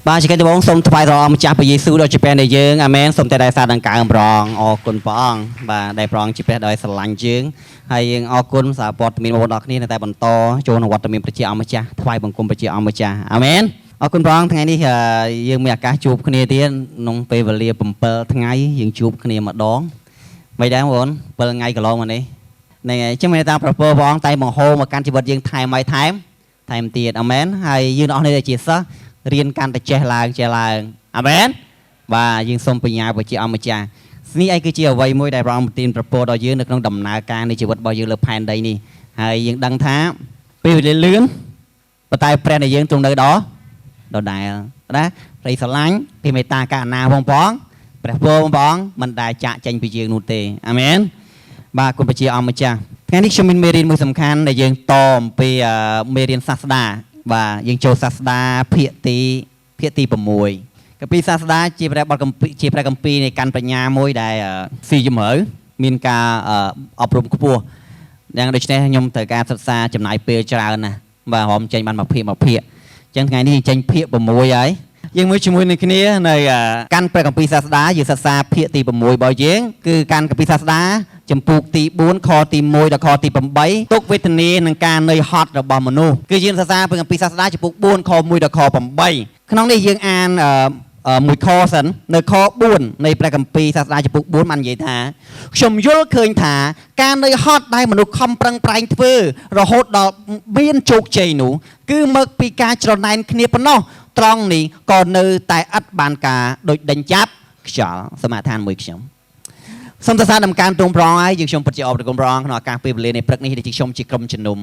បាទជាកិត្តិយសសូមថ្វាយដល់ម្ចាស់ព្រះយេស៊ូវដ៏ជាព្រះនៃយើងអាមែនសូមតែដែលសារដង្កើងព្រះអង្គអរគុណព្រះអង្គបាទដែលព្រះអង្គជាព្រះដោយស្រឡាញ់យើងហើយយើងអរគុណសារព័ត៌មានបងប្អូនទាំងគ្នានៅតែបន្តចូលក្នុងវត្តមានប្រជាអង្គម្ចាស់ថ្វាយបង្គំប្រជាអង្គម្ចាស់អាមែនអរគុណព្រះអង្គថ្ងៃនេះយើងមានឱកាសជួបគ្នាទៀតក្នុងពេលវេលា7ថ្ងៃយើងជួបគ្នាម្ដងមិនដែរបងប្អូន7ថ្ងៃកន្លងមកនេះហ្នឹងហើយចឹងមានតាមប្រពោព្រះអង្គតែបង្ហូរមកកាន់ជីវិតយើងថែមទៀតអាមែនហើយយើងអស់នេះជាសិស្សរៀនកាន់តែចេះឡើងអាមែនបាទយើងសូមបញ្ញាប្រជាអង្គម្ចាស់នេះឯងគឺជាអ្វីមួយដែលព្រះអង្គប្រទានប្រពោដល់យើងនៅក្នុងដំណើរការនៃជីវិតរបស់យើងលើផែនដីនេះហើយយើងដឹងថាពេលវេលាលឿនប៉ុន្តែព្រះនៃយើងទ្រង់នៅដដែលណាព្រះស្រឡាញ់ព្រះមេត្តាករុណាផងព្រះពរផងព្រះមិនដែលចាកចេញពីយើងនោះទេអាមែនបាទគុណប្រជាអង្គម្ចាស់ថ្ងៃនេះខ្ញុំមានមេរៀនមួយសំខាន់ដែលយើងតអំពីមេរៀនសាស្តាបាទយើងចូលសាស្តាភាគទី6កាពីសាស្តាជាព្រះបទកម្ពីជាព្រះកម្ពីនៃកាន់បញ្ញាមួយដែលស៊ីជម្រៅមានការអប់រំខ្ពស់យ៉ាងដូច្នេះខ្ញុំត្រូវការសិក្សាចំណាយពេលច្រើនណាស់បាទរំចេញបានមួយភាគអញ្ចឹងថ្ងៃនេះចេញភាគ6ហើយយើងមើលជាមួយនឹងគ្នានៅកាន់ព្រះកម្ពីសាស្តាយើងសិក្សាភាគទី6របស់យើងគឺកាន់កម្ពីសាស្តាចំពោះទី4ខទី1ដល់ខទី8ទុកវេទនានឹងការនឿយហត់របស់មនុស្សគឺយើងសិក្សាព្រះកម្ពីសាស្តាចំពោះ4ខ1ដល់ខ8ក្នុងនេះយើងអានមួយខសិននៅខ4នៃព្រះកម្ពីសាស្តាចំពោះ4បាននិយាយថាខ្ញុំយល់ឃើញថាការនឿយហត់ដែលមនុស្សខំប្រឹងប្រែងធ្វើរហូតដល់មានជោគជ័យនោះគឺមកពីការច្រណែនគ្នាប៉ុណ្ណោះត្រង់នេះក៏នៅតែឥតបានការដូចដេញចាប់ខ្យល់សមាឋានមួយខ្ញុំសូមសរសើរដំណការទ្រង់ព្រះអង្គហើយយើងខ្ញុំពិតជាអរគុណព្រះអង្គក្នុងឱកាសពេលវេលានៃព្រឹកនេះដែលខ្ញុំជាក្រុមជំនុំ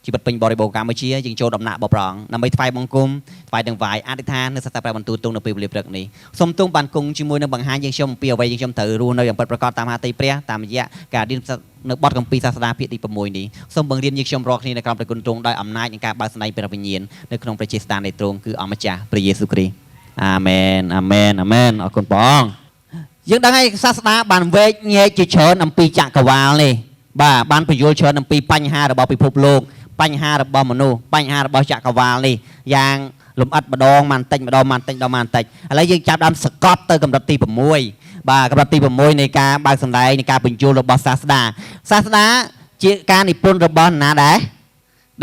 ជីវិតពេញបរិបូរណ៍កម្ពុជាយើងចូលដំណាក់របស់ព្រះអង្គដើម្បីថ្វាយបង្គំថ្វាយទាំងវាយអធិដ្ឋាននៅសាស្ត្រព្រះបន្ទូលទងនៅពេលវេលាព្រឹកនេះសូមទងបានគង់ជាមួយនឹងបង្ហាញយើងខ្ញុំអំពីអ្វីយើងខ្ញុំត្រូវរស់នៅយ៉ាងពិតប្រាកដតាមហត្ថីព្រះតាមរយៈការរៀននៅបទកម្ពីសាស្តាភាគទី6នេះសូមបង្រៀនយើងខ្ញុំរាល់គ្នានៅក្នុងព្រះគុណទ្រង់ដោយអំណាចនៃការបើកស្ដែងព្រះវិញ្ញាណនៅក្នុងព្រះជាស្តានៃទ្រង់គឺអម្ចាស់ព្រះយេស៊ូវគ្រីស្ទអាមែនអរគុណព្រះអង្គយើងដឹងហើយសាស្តាបានវែកញែកជាច្រើនអំពីចក្រវាលនេះបាទបានពន្យល់ច្រើនអំពីបញ្ហារបស់ពិភពលោកបញ្ហារបស់មនុស្សបញ្ហារបស់ចក្រវាលនេះយ៉ាងលំអិតម្ដងបានតិចម្ដងឥឡូវយើងចាប់ដើមសកត់ទៅកម្រិតទី6បាទកម្រិតទី6នៃការបើកសម្ដែងនៃការបញ្យល់របស់សាស្តាជាការនិពន្ធរបស់ណាដែរ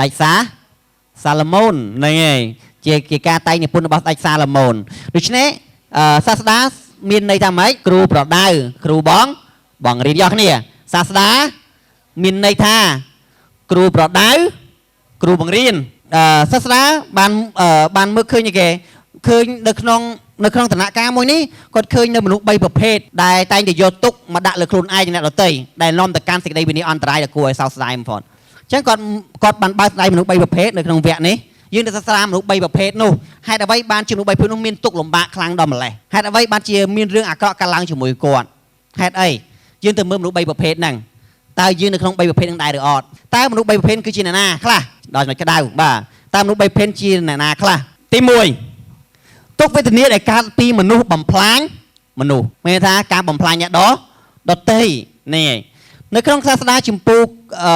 ដាច់សាឡូមោនហ្នឹងឯងជាការតែងនិពន្ធរបស់ដាច់សាឡូមោនដូច្នេះសាស្តាមានន័យថាម៉េចគ្រូប្រដៅគ្រូបងរៀនយកគ្នាសាស្តាមានន័យថាគ្រូប្រដៅគ្រូបង្រៀនសាស្តាបានមើលឃើញគេឃើញនៅក្នុងដំណាក់កាលមួយនេះគាត់ឃើញនៅមនុស្ស3ប្រភេទដែលតែងតែយកទុកមកដាក់លើខ្លួនឯងអ្នកដទៃដែលនាំទៅកាន់សេចក្តីវិនិច្ឆ័យអន្តរាយដែលគួរឲ្យសោកស្ដាយបំផុតអញ្ចឹងគាត់បានបើកស្ដាយមនុស្ស3ប្រភេទនៅក្នុងវគ្គនេះយើងនឹងសិក្សាមនុស្ស3ប្រភេទនោះហេតុអ្វីបានជាមនុស្ស3ប្រភេទនោះមានទុកលំបាកខ្លាំងដល់ម្លេះហេតុអ្វីបានជាមានរឿងអាក្រក់កើតឡើងជាមួយគាត់ហេតុអីយើងទៅមើលមនុស្ស3ប្រភេទហ្នឹងតើយើងនៅក្នុង3ប្រភេទនឹងដែរឬអត់តើមនុស្ស3ប្រភេទគឺជាអ្នកណាខ្លះដល់ចំណុចក្តៅបាទតើមនុស្ស3ប្រភេទជាអ្នកណាខ្លះទី1ទុកវេទនាដែលកើតពីមនុស្សបំផ្លាញមនុស្សមានថាការបំផ្លាញអ្នកដទៃនេះនៅក្នុងសាស្ត្រាចម្ពោះ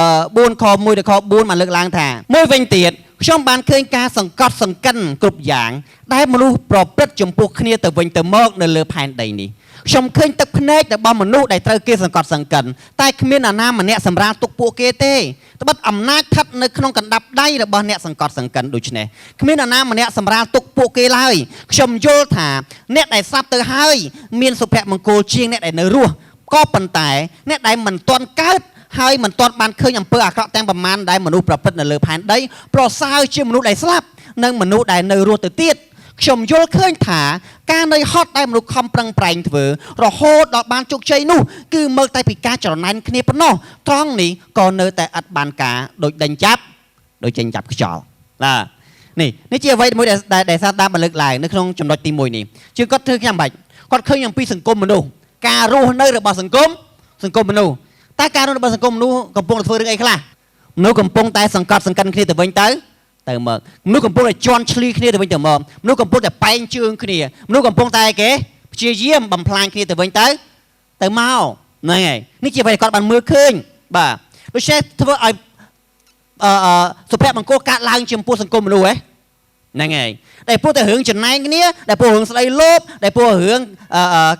4ខ1ដល់ខ4បានលើកឡើងថាមួយវិញទៀតខ្ញុំបានឃើញការសង្កត់សង្កិនគ្រប់យ៉ាងដែលមនុស្សប្រព្រឹត្តចំពោះគ្នាទៅវិញទៅមកនៅលើផែនដីនេះខ្ញុំឃើញទឹកភ្នែករបស់មនុស្សដែលត្រូវគេសង្កត់សង្កិនតែគ្មានអាណាម្នាក់សម្រាលទុកពួកគេទេត្បិតអំណាចស្ថិតនៅក្នុងកណ្ដាប់ដៃរបស់អ្នកសង្កត់សង្កិនដូច្នេះគ្មានអាណាម្នាក់សម្រាលទុកពួកគេឡើយខ្ញុំយល់ថាអ្នកដែលស្លាប់ទៅហើយមានសុភមង្គលជាងអ្នកដែលនៅរស់ក៏ប៉ុន្តែអ្នកដែលមិនទាន់កើតហើយមិនទាន់បានឃើញអំពើអាក្រក់ទាំងប្រមាណដែលមនុស្សប្រព្រឹត្តនៅលើផែនដីប្រសើរជាមនុស្សដែលស្លាប់និងមនុស្សដែលនៅរស់ទៅទៀតខ្ញុំយល់ឃើញថាការនឿយហត់ដែលមនុស្សខំប្រឹងប្រែងធ្វើរហូតដល់បានជោគជ័យនោះគឺមើលតែពីការច្រណែនគ្នាប៉ុណ្ណោះត្រង់នេះក៏នៅតែឥតបានការដូចដេញចាប់ខ្យល់នេះជាអ្វីមួយដែលសាស្ត្រាបានលើកឡើងនៅក្នុងចំណុចទី1នេះជាគាត់ធ្វើយ៉ាងម៉េចគាត់ឃើញអំពីសង្គមមនុស្សការរស់នៅរបស់សង្គមមនុស្សតែការរស់របស់សង្គមមនុស្សកំពុងតែធ្វើរឿងអីខ្លះមនុស្សកំពុងតែសង្កត់សង្កិនគ្នាទៅវិញទៅមកមនុស្សកំពុងតែជន់ឈ្លីគ្នាទៅវិញទៅមកមនុស្សកំពុងតែបែងជើងគ្នាមនុស្សកំពុងតែគេព្យាយាមបំផ្លាញគ្នាទៅវិញទៅមកហ្នឹងហើយនេះជាអ្វីគាត់បានមើលឃើញបាទដូច្នេះធ្វើឲ្យសុភមង្គលកើតឡើងចំពោះសង្គមមនុស្ស ហ្នឹងហើយតែព្រោះតែរឿងចំណែងគ្នាតែព្រោះរឿងស្ដីលោភតែព្រោះរឿង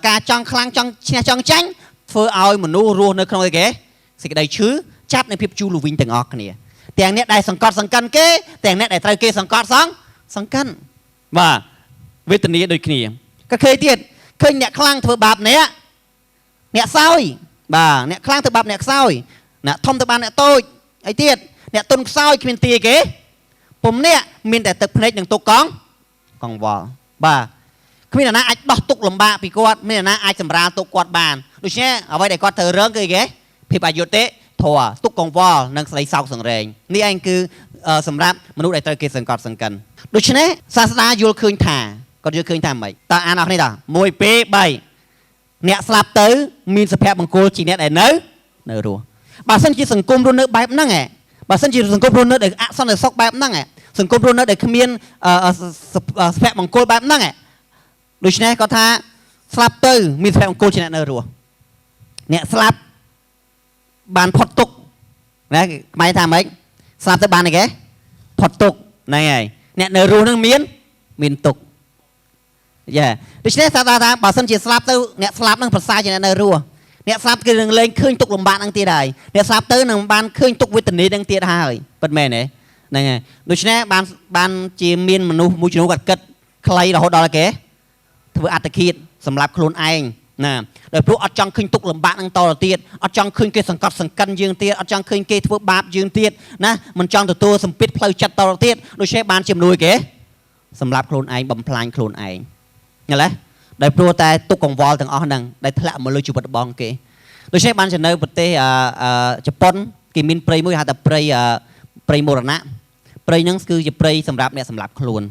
ការចង់ខ្លាំងចង់ឈ្នះចង់ចាញ់ធ្វើឲ្យមនុស្សរស់នៅក្នុងអីគេសេចក្តីឈឺចាប់នៅភាពជូរលវិញទាំងអស់គ្នាទាំងអ្នកដែលសង្កត់សង្កិនគេទាំងអ្នកដែលត្រូវគេសង្កត់សង្កិនបាទវេទនាដូចគ្នាក៏ឃើញទៀតឃើញអ្នកខ្លាំងធ្វើបាបអ្នកសោយបាទអ្នកខ្លាំងធ្វើបាបអ្នកខ្សោយអ្នកធំទៅបានអ្នកតូចអីទៀតអ្នកទុនខ្សោយគ្មានទាគេពុំអ្នកមានតែទឹកភ្នែកនិងទុកកង្វល់បាទគ្មានអ្នកណាអាចដោះទុកលំបាកពីគាត់មានអ្នកណាអាចសម្រាលទុកគាត់បានដូច្នេះអ្វីដែលគាត់ត្រូវរងគឺគេភាពអយុត្តិធម៌ទុកកង្វល់និងស្ដីសោកសង្រេងនេះឯងគឺសម្រាប់មនុស្សដែលត្រូវគេសង្កត់សង្កិនដូច្នេះសាស្តាយល់ឃើញថាគាត់យល់ឃើញថាម៉េចតើអានអស់នេះតើ1 2 3អ្នកស្លាប់ទៅមានសុភមង្គលជាអ្នកដែលនៅរស់បើសិនជាសង្គមរស់នៅបែបហ្នឹងបើសិនជាសង្គមរស់នៅដែលអសន្តិសុខបែបហ្នឹងសង្គមរស់នៅដែលគ្មានសុភមង្គលបែបហ្នឹងដូច្នេះគាត់ថាស្លាប់ទៅមានសុភមង្គលជាអ្នកនៅរស់អ្នកស្លាប់បានផុតទុក្ខណាខ្មែរថាម៉េចស្លាប់ទៅបានអីគេផុតទុក្ខហ្នឹងហើយអ្នកនៅរស់ហ្នឹងមានទុក្ខយ៉ាដូច្នេះសាស្ត្រាថាបើសិនជាស្លាប់ទៅអ្នកស្លាប់ហ្នឹងប្រសើរជាអ្នកនៅរស់អ្នកស្លាប់គឺនឹងលែងឃើញទុក្ខលំបាកហ្នឹងទៀតហើយអ្នកស្លាប់ទៅនឹងបានឃើញទុក្ខវេទនាហ្នឹងទៀតហើយពិតមែនទេហ្នឹងហើយដូច្នេះបានជាមានមនុស្សមួយចំនួនគាត់គិតខ្លីរហូតដល់គេធ្វើអត្តឃាតសម្រាប់ខ្លួនឯងណាដោយព្រោះអត់ចង់ឃើញទុក្ខលំបាកហ្នឹងតទៅទៀតអត់ចង់ឃើញគេសង្កត់សង្កិនយើងទៀតអត់ចង់ឃើញគេធ្វើបាបយើងទៀតណាមិនចង់ទទួលសម្ពាធផ្លូវចិត្តតទៅទៀតដូច្នេះបានជំនួយគេសម្រាប់ខ្លួនឯងបំផ្លាញខ្លួនឯងយល់ទេដោយព្រោះតែទុក្ខកង្វល់ទាំងអស់ហ្នឹងដែលធ្លាក់មកលើជីវិតរបស់គេដូច្នេះបាននៅប្រទេសជប៉ុនគេមានព្រៃមួយហៅថាព្រៃមរណៈព្រៃហ្នឹងគឺជាព្រៃសម្រាប់អ្នកសម្លាប់ខ្លួន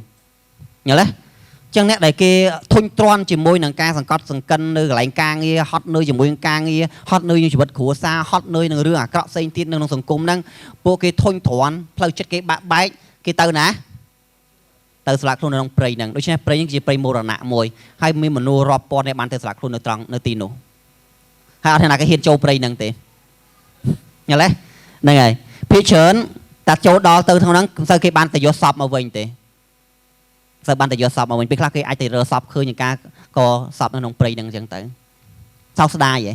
យល់ទេចឹងអ្នកដែលគេធុញទ្រាន់ជាមួយនឹងការសង្កត់សង្កិននៅកន្លែងការងារហត់នឿយជាមួយនឹងការងារហត់នឿយនឹងជីវិតគ្រួសារហត់នឿយនឹងរឿងអាក្រក់ផ្សេងទៀតនៅក្នុងសង្គមហ្នឹងពួកគេធុញទ្រាន់ផ្លូវចិត្តគេបាក់បែកគេទៅណាទៅស្លាប់ខ្លួននៅក្នុងព្រៃហ្នឹងដូច្នេះព្រៃហ្នឹងជាព្រៃមរណៈមួយហើយមានមនុស្សរាប់ពាន់នាក់បានទៅស្លាប់ខ្លួននៅត្រង់នៅទីនោះហើយអត់ណាគេហ៊ានចូលព្រៃហ្នឹងទេយល់ទេហ្នឹងហើយភាគច្រើនតែចូលដល់ទៅក្នុងហ្នឹងមិនសូវគេបានទៅយកសពមកវិញទេសូវបានទៅយកសពមកវិញពេលខ្លះគេអាចទៅរើសពឃើញនឹងការកសពនៅក្នុងព្រៃហ្នឹងអញ្ចឹងទៅសោកស្ដាយហ៎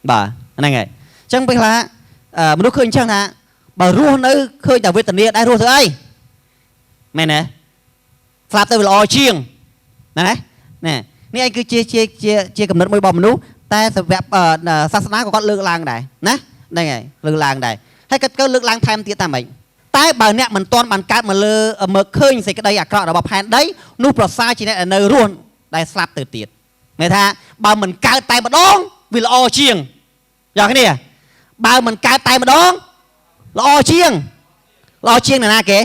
បាទហ្នឹងហើយអញ្ចឹងពេលខ្លះមនុស្សឃើញអញ្ចឹងថាបើរស់នៅឃើញតែវេទនាដែររស់ធ្វើអីមែនទេស្លាប់ទៅវាល្អជាងណានេះឯងគឺជាកំណត់មួយរបស់មនុស្សតែសម្រាប់សាសនាក៏គាត់លើកឡើងដែរណាហ្នឹងហើយលើកឡើងដែរហើយគាត់លើកឡើងថែមទៀតតាមម៉េចតែបើអ្នកមិនទាន់បានកើតមកលើមើលឃើញសេចក្តីអាក្រក់របស់ផែនដីនោះប្រសើរជាអ្នកនៅរស់ដែលស្លាប់ទៅទៀតមានថាបើមិនកើតតែម្ដងវាល្អជាងយ៉ាងនេះបើមិនកើតតែម្ដងល្អជាងអ្នកណាគេ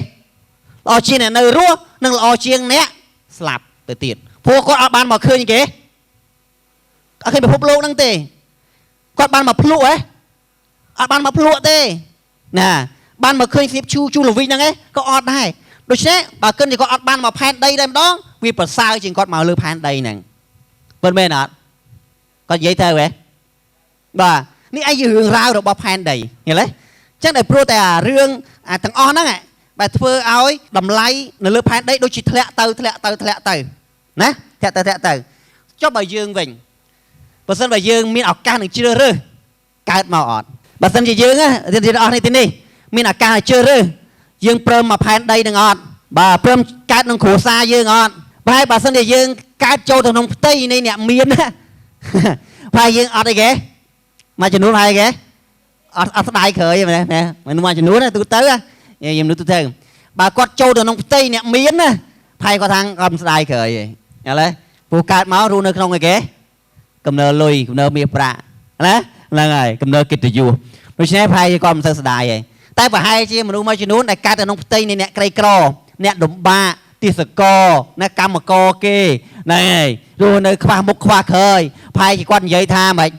ល្អជាងអ្នកនៅរស់និងល្អជាងអ្នកស្លាប់ទៅទៀតព្រោះគាត់អត់បានមកឃើញគេអត់ឃើញពិភពលោកហ្នឹងទេគាត់បានមកភ្លក់អត់បានមកភ្លក់ទេណាបានមកឃើញស្លៀបជូរល្វីងហ្នឹងក៏អត់ដែរដូច្នេះបើគិតគាត់អត់បានមកផែនដីតែម្ដងវាប្រសើរជាងគាត់មកលើផែនដីហ្នឹងពិតមែនអត់គាត់និយាយទៅបាទនេះឯងជារឿងរ៉ាវរបស់ផែនដីយល់ទេអញ្ចឹងតែព្រោះតែរឿងទាំងអស់ហ្នឹងបែរធ្វើឲ្យតម្លៃនៅលើផែនដីដូចជាធ្លាក់ទៅណាធ្លាក់ទៅចុះបើយើងវិញបើសិនបើយើងមានឱកាសនឹងជ្រើសរើសកើតមកអត់បើសិនជាយើងរៀនអស់នេះទីនេះមានឱកាសជ្រើសរើសយើងព្រមមកផែនដីនឹងអត់បាទព្រមកើតនឹងគ្រួសារយើងអត់បែរបើសិនជាយើងកើតចូលទៅក្នុងផ្ទៃនៃអ្នកមានណាបែរយើងអត់អីគេមួយចំនួនហើយគេអត់ស្ដាយក្រោយមែនទេមួយចំនួនទូទៅខ្ញុំនឹកទៅបើគាត់ចូលទៅក្នុងផ្ទៃអ្នកមានណាផៃគាត់ថាគាត់មិនស្ដាយក្រោយទេយល់ទេព្រោះកើតមករស់នៅក្នុងអីគេកំណើលុយកំណើមាសប្រាក់ណាហ្នឹងហើយកំណើកិត្តិយសដូច្នេះផៃគាត់មិនសូវស្ដាយទេតែប្រហែលជាមនុស្សមួយចំនួនដែលកើតទៅក្នុងផ្ទៃនៃអ្នកក្រីក្រអ្នកលំបាកទេសករណាកម្មករគេហ្នឹងហើយរស់នៅខ្វះមុខខ្វះក្រោយផៃជាគាត់និយាយថាម៉េច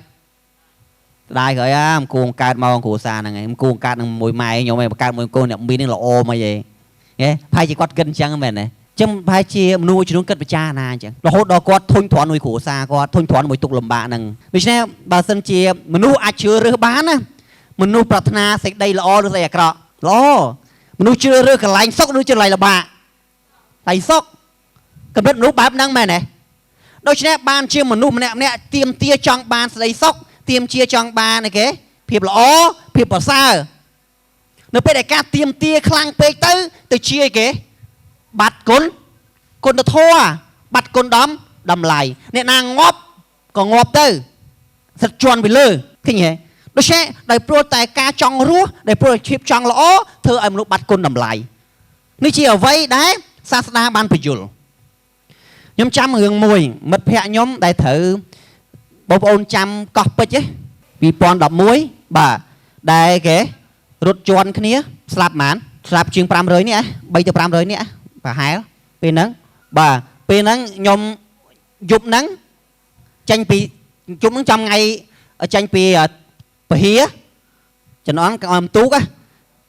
ស្ដាយក្រោយមិនគួរកើតមកគ្រួសារហ្នឹងឯងមិនគួរកើតនឹងមួយម៉ែខ្ញុំឯងកើតមួយកូនអ្នកមាននឹងល្អមកឯងផៃជាគាត់គិតអញ្ចឹងមែនទេចឹងផៃជាមនុស្សមួយចំនួនគិតពិចារណាអញ្ចឹងរហូតដល់គាត់ធុញទ្រាន់មួយគ្រួសារគាត់ធុញទ្រាន់មួយទុក្ខលំបាកហ្នឹងដូច្នេះបើសិនជាមនុស្សអាចជ្រើសរើសបានណាមនុស្សប្រាថ្នាសេចក្តីល្អឬសេចក្តីអាក្រក់ល្អមនុស្សជ្រើសរើសកន្លែងសុខឬជ្រើសកន្លែងលំបាក tại sốc cầm đất nút bám năng mày này đôi khi ban chia một nút nè tiêm tia trong ban lấy sốc tiêm chia trong ban này kế phiệp lõ phiệp bỏ xa nó bây đại ca tiêm tia khlang pe tới từ chia kế bạt côn nó thua bạt côn đâm lại nè nàng ngóp còn ngóp tới thật tròn bị lơ cái gì đôi khi đại pro tài ca trong rúa đại pro chip trong lõ thưa em lúc bạt côn đâm lạiนี่chỉ ở vậy đấy sa đa ban phải dùl nhóm trăm hương mùi mật phẹ nhóm đại thử bố ôn trăm cọp bích chứ vì bọn đọc muối bà đại kế rút chuan cái nia slap mán slap chuyên pram rồi nè bây giờ pram rồi nè bà hái bên nắng bà bên nắng nhóm dục nắng tranh pi chúng nắng trăm ngày ở tranh pi bà hía cho nó ăn tú á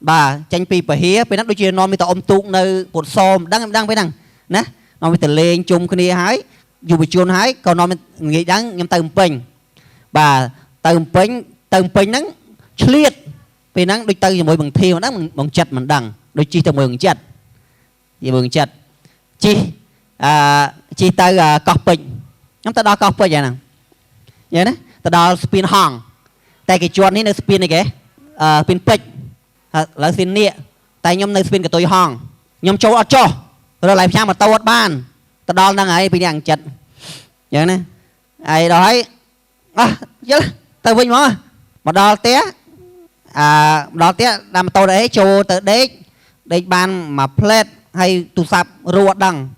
bà tranh pi bà hía bên nắng đôi chia non mi tao ôm tú nơi cột xôm đang với năng nè nó mi tao lên chung cái nia hái dù bị chuồn hái còn nó nghĩ đáng nhắm tay bình bà tầm pin nắng liệt vì nắng đôi tay môi bằng thiêu nắng bằng chặt bằng đằng đôi chi tầm mừng chặt gì mừng chặt chi tay cọp pin nhóm ta đo cọp vậy nè vậy đấy ta đo spin hòn tay cái chuột này là spin này kìa spin pin là spin nịa tay nhóm này spin cái tôi hòn nhóm châu ở cho rồi lại sang mà tàu ban ta đo đang ấy bị đằng chặt vậy nè ai đói chứ tao vinh mà đo té làm tôi đấy cho tới đấy ban mà plate hay tụ sạp ruột đằng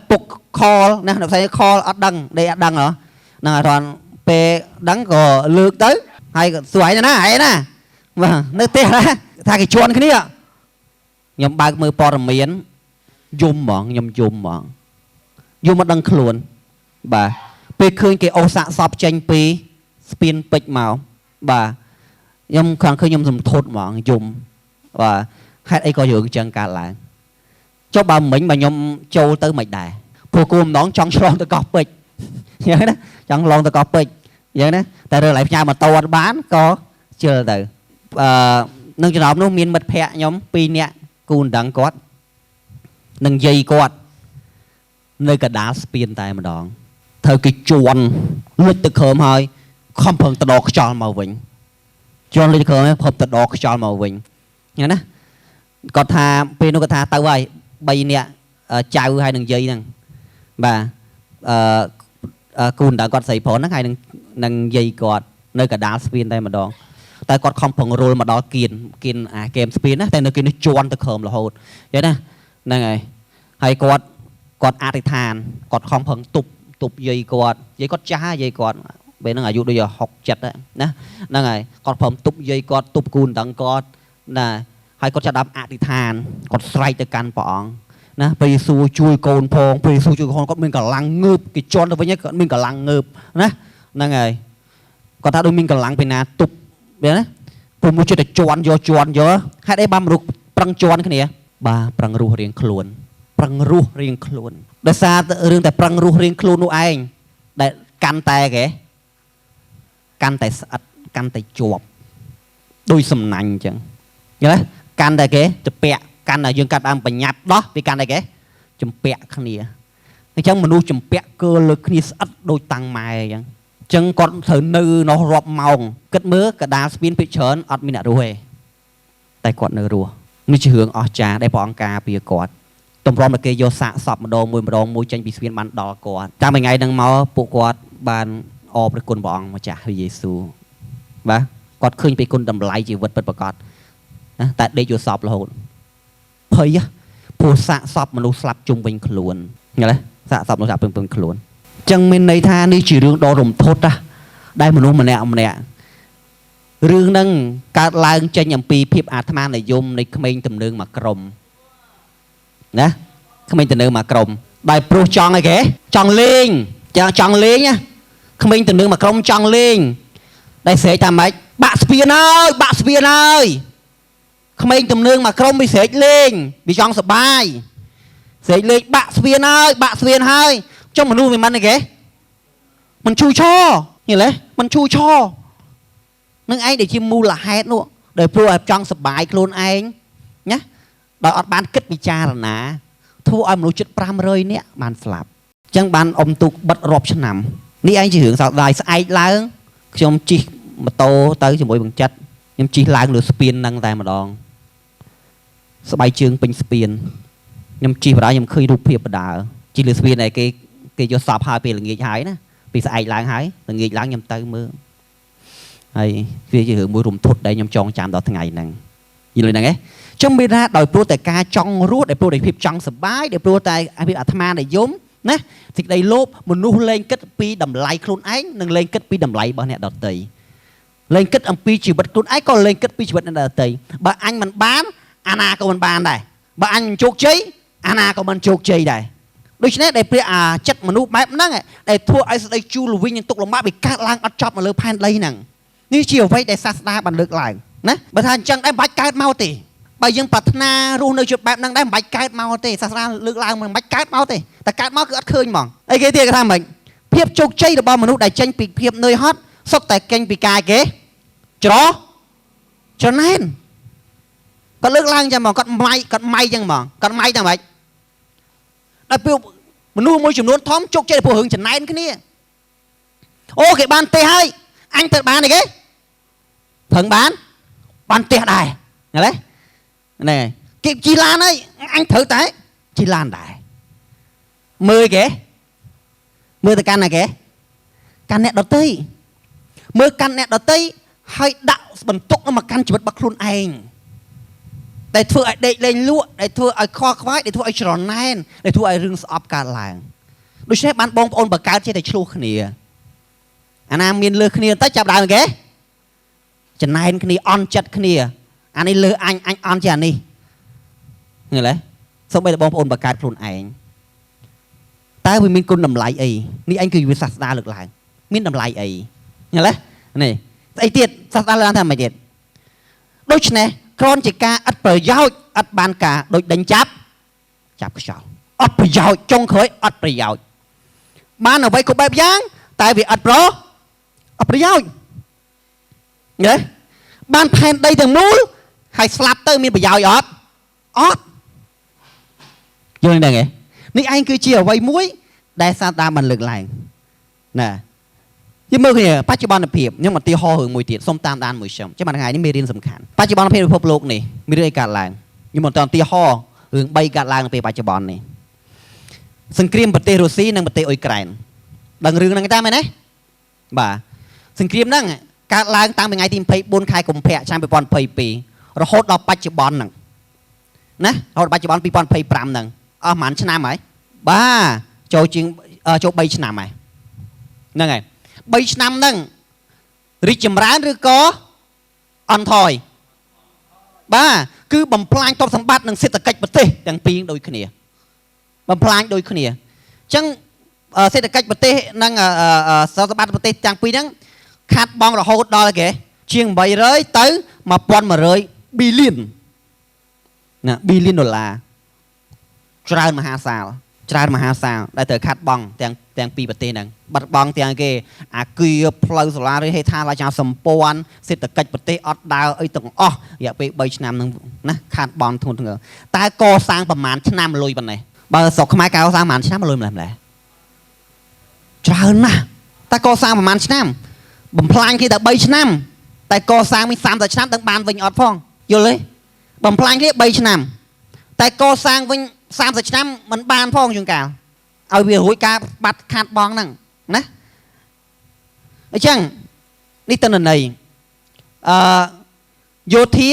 bục call nè nó thấy call ở đằng đây ở đằng hả nè còn pe đắng có lược tới hay sủi nè hay nè và nước té đó thay cái chuồn cái này nhom ba mươi por miến zoom mỏng nhom zoom mà đằng khluồn bà pe khơi cái ô xạ sọp tranh pi spin bịch màu bà nhom khoảng khơi nhom dùng thốt mỏng zoom và hai ấy có dưỡng chân cả lại cho bà mình mà nhom châu tới mạch đài phù cùng đón trong lon tới cọp bịch vậy đó trong lon tới cọp bịch vậy đó tại rồi lại nhà mà tàu bán có chưa từ nâng cho nó miên mật phẹ nhóm pin nè cùn đắng cót nâng dây cót nơi cả đá spin tay mà đón thời cái chuồn lướt từ khóm hơi không phần từ đó cho màu vĩnh cho lên khóm không từ đó cho màu vĩnh nghe đó còn thà pin nó có thà tao vậy bay nè chào hai đường dây nè bà cùn đã còn xây phổ nó hai nâng dây cọt nơi cả đá spin tay mà đón tại cọt không phần roll mà đó kiên kem spin á tại nơi kia nó chuồn từ khóm là hột vậy nè này hay cọt ati than cọt không phần tục dây cọt cha dây cọt bên nó dụ bây giờ học chặt đấy nè này cọt phẩm tục dây cọt tục cùn đằng cọt nè hay cọt chặt đập ati than cọt strike từ can bỏng nè bây giờ chui cồn phong bây giờ chui cồn có mình cả lăng ngợp cái chôn nó với nhá mình cả lăng ngợp nè này còn ta đôi mình cả lăng bên nào tục biết đấyผมmuốn chơi chôn vô hai đây băm ruột prang chôn cái này ba prang ruột riêng khluôn prang ruột riêng khluônដោយសាររឿងតែប្រឹងរស់រៀងខ្លួននោះឯងដែលកាន់តែគេកាន់តែស្អិតកាន់តែជាប់ដូចសំណាញ់អញ្ចឹងយល់ទេកាន់តែគេទៅពាក់កាន់តែយើងកាត់ដើមបញ្ញាប់ដោះវាកាន់តែគេចំពាក់គ្នាអញ្ចឹងមនុស្សចំពាក់គឺលើគ្នាស្អិតដូចតាំងម៉ែអញ្ចឹងចឹងគាត់ត្រូវនៅនោះរាប់ម៉ោងគិតមើលកដាលស្ពានពីច្រើនអត់មានអ្នករស់ទេតែគាត់នៅរស់នេះជារឿងអស្ចារ្យដែលព្រះអង្គការពារគាត់តំរំតែគេយកសាកសពម្ដងមួយចេញពីស្ពានបានដល់គាត់តាមថ្ងៃហ្នឹងមកពួកគាត់បានអរព្រះគុណព្រះអង្គម្ចាស់ព្រះយេស៊ូវបាទគាត់ឃើញពីគុណតម្លៃជីវិតពិតប្រាកដណាតែដេកយកសពរហូតភ័យព្រោះសាកសពមនុស្សស្លាប់ជុំវិញខ្លួនឃើញទេសាកសពមនុស្សស្លាប់ជុំវិញខ្លួនចឹងមានន័យថានេះជារឿងដ៏រំភើបណាស់ដែលមនុស្សម្នាក់រឿងហ្នឹងកើតឡើងចេញអំពីភាពអាត្មានិយមនៃក្មេងទំនើងមួយក្រុមណាក្មេងទំនើងមួយក្រុមដែលព្រោះចង់អីគេចង់លេងចង់លេងណាក្មេងទំនើងមួយក្រុមចង់លេងដែលស្រែកថាម៉េចបាក់ស្ពានហើយក្មេងទំនើងមួយក្រុមវាស្រែកលេងវាចង់សប្បាយស្រែកលេងបាក់ស្ពានហើយចុះមនុស្សវាមិនអីគេมันឈូឆយល់ទេมันឈូឆនឹងឯងដែលជាមូលហេតុនោះដែលព្រោះចង់សប្បាយខ្លួនឯងណាដោយអត់បានគិតពិចារណា thua ai một chút pram rơi nè bàn slap chẳng bàn ông tục bật rộp chân nằm ní anh chỉ hưởng sao dài sai láng trong chi mà tô tới cho mỗi bằng chất nhưng chi láng lửa spin năng tại mà đòn sao bay chương pin spin nhưng chi vào đó nhưng khơi đục hiệp đà chi lửa spin này cái cho sập hai bên là nghịch hái nè vì sai láng hái là nghịch láng nhầm tới mưa hay vì chỉ hưởng mỗi rùm thụt đây nhầm tròn chạm đó thằng ngày này như lời này ấy trong bên ra đòi pro tại ca trong rút để pro để hiệp trong sập bái để pro tại hiệp ở tham để giống nè thì đây lốp một nu lên kết pi đầm lay khuôn ánh nâng lên kết pi đầm lay bao nhiêu đợt tì lên kết âm pi chỉ bật khuôn ánh còn lên kết pi chỉ bật đợt tì bà anh mình bán ana còn mình bán này bà anh chốt cháy ana còn mình chốt cháy này đôi khi đây bây chất mà nu bẹp nắng để thua ai đây chu lù vinh tục lòng má bị cắt lang ăn chop mà lơ pan đây nằng như chiều vậy để sát đa bàn được lại nè bà thành chân em bạch cát mau tì bà dân bạch na ru nơi chuột bẹp năng đây bạch cát mau tì sát ra lực lang mình bạch cát mau tìแต่การมาคืออัดเคยมองไอ้เกตี้ก็ทำเหมือนเพียบโจกใจแต่บอมนุษย์ได้เจนปีเพียบเนยฮอตซอกแต่เก่งปีกายเก๋จ๋อฉะนั้นก็เลือกล่างจะมองก็ไม่ยังมองก็ไม่จังไรได้เปรียบมนุษย์มวยจุ่มล้วนท้อมโจกใจผู้หึงฉะนั้นแค่นี้โอเคบ้านเตะให้anh tự bán này cái thằng bán tiền đài nghe đấy này kịp chi lan ấy anh thử tới chi lan đài มือแกมือแต่กันนะแกกันเนี่ยดอตตี้มือกันเนี่ยดอตตี้ให้ดักบรรทุกน้ำมันกันชีวิตบักครุนเองแต่ทั่วไอเด็กเล่นลวดแต่ทั่วไอคอควายแต่ทั่วไอฉลองแน่นแต่ทั่วไอเรื่องสอบการหลังโดยเฉพาะบ้านบองปอนบักการใช้แต่ชูขณีอันนั้นมีเลือขณีตั้งจับได้ไหมแกจะแน่นขณีออนจัดขณีอันนี้เลืออันออนจัดนี่ไงเลยสมัยบองปอนบักการครุนเองแต่วิมินกุลนำไหลเอนี่อันคือวิสัชนาหลักหลายมินนำไหลเอเห็นไหมนี่ไอเดียศาสนาเราทำไมเดียดโดยเฉพาะครอนจิกาอัดเปรย์ยาวอัดบานกาโดยดังจับกระเช้าอัดเปรย์ยาวจงเคยอัดเปรย์ยาวบ้านเอาไว้ก็แบบยังแต่วิอัดเปรย์ยาวเนี่ยบ้านแผ่นใดถึงนู้นให้สลับเตอร์มีเปรย์ยาวอัดยังไงนี่anh cứ chia vay muối để sao ta bằng lực lại nè nhưng mà cái ปัจจุบันเพียบnhưng màตีห่อหึงมวยตีส้มตามด้านมวยชมจะมาทางไหนนี่มีเรียนสำคัญปัจจุบันเพียบพบโลกนี่มีเรื่องการแรงnhưng màตอนตีห่อหึงใบการแรงเป็นปัจจุบันนี่สงครามประเทศรัสเซียนั่งประเทศอุกรานดังเรื่องนั่งกันได้ไหมเนี่ยบ่าสงครามนั่งการแรงตามเป็นไงทีมเพย์บนคายกลุ่มแพะชาญไปปอนเพย์ปีเราโหดเราปัจจุบันนั่งนะเราปัจจุบันปีปอนเพย์ปรามนั่งหมันชนะไหมบ้าโจจริงโจใบชนะไหมนั่นไงใบชนะนั่งริจมร้านหรือก็อันทอยบ้าคือบำพลางตบสมบัติหนึ่งเศรษฐกิจประเทศอย่างปีโดยขณีบำพลางโดยขณีจังเศรษฐกิจประเทศนั่งสมบัติประเทศอย่างปีนั้นขาดบองเราโหดดอลเลยเก๋เชียงใบเลยtớiมาปอนมาเลยบิลเลียนนะบิลเลียนดอลลาร์จรามาหาศาลจรามาหาศาลได้แต่ขาดบองแต่งปีประเทศนั้นบัดบองแต่งเกอาเกียพลอยสลาให้ท่าราชาสมปวนเศรษฐกิจประเทศอัดดาวไอ้ตรงอ๋ออย่าไปใบชนามนึงนะขาดบองทุนถึงแต่ก่อสร้างประมาณชนามลอยปันไหนบางศกขมายก่อสร้างประมาณชนามลอยมาแล้วจรานะแต่ก่อสร้างประมาณชนามบ่มพลางที่แต่ใบชนามแต่ก่อสร้างมี3แต่ชนามตั้งบานวิ่งอดฟองอยู่เลยบ่มพลางที่ใบชนามแต่ก่อสร้างวิ่ง30 năm มันบานพ่องจุงกาวเอาเวียหุ่ยกาบัดขาดบองนั่งนะไอ้ช่างนี่ตอนนั้นโยธี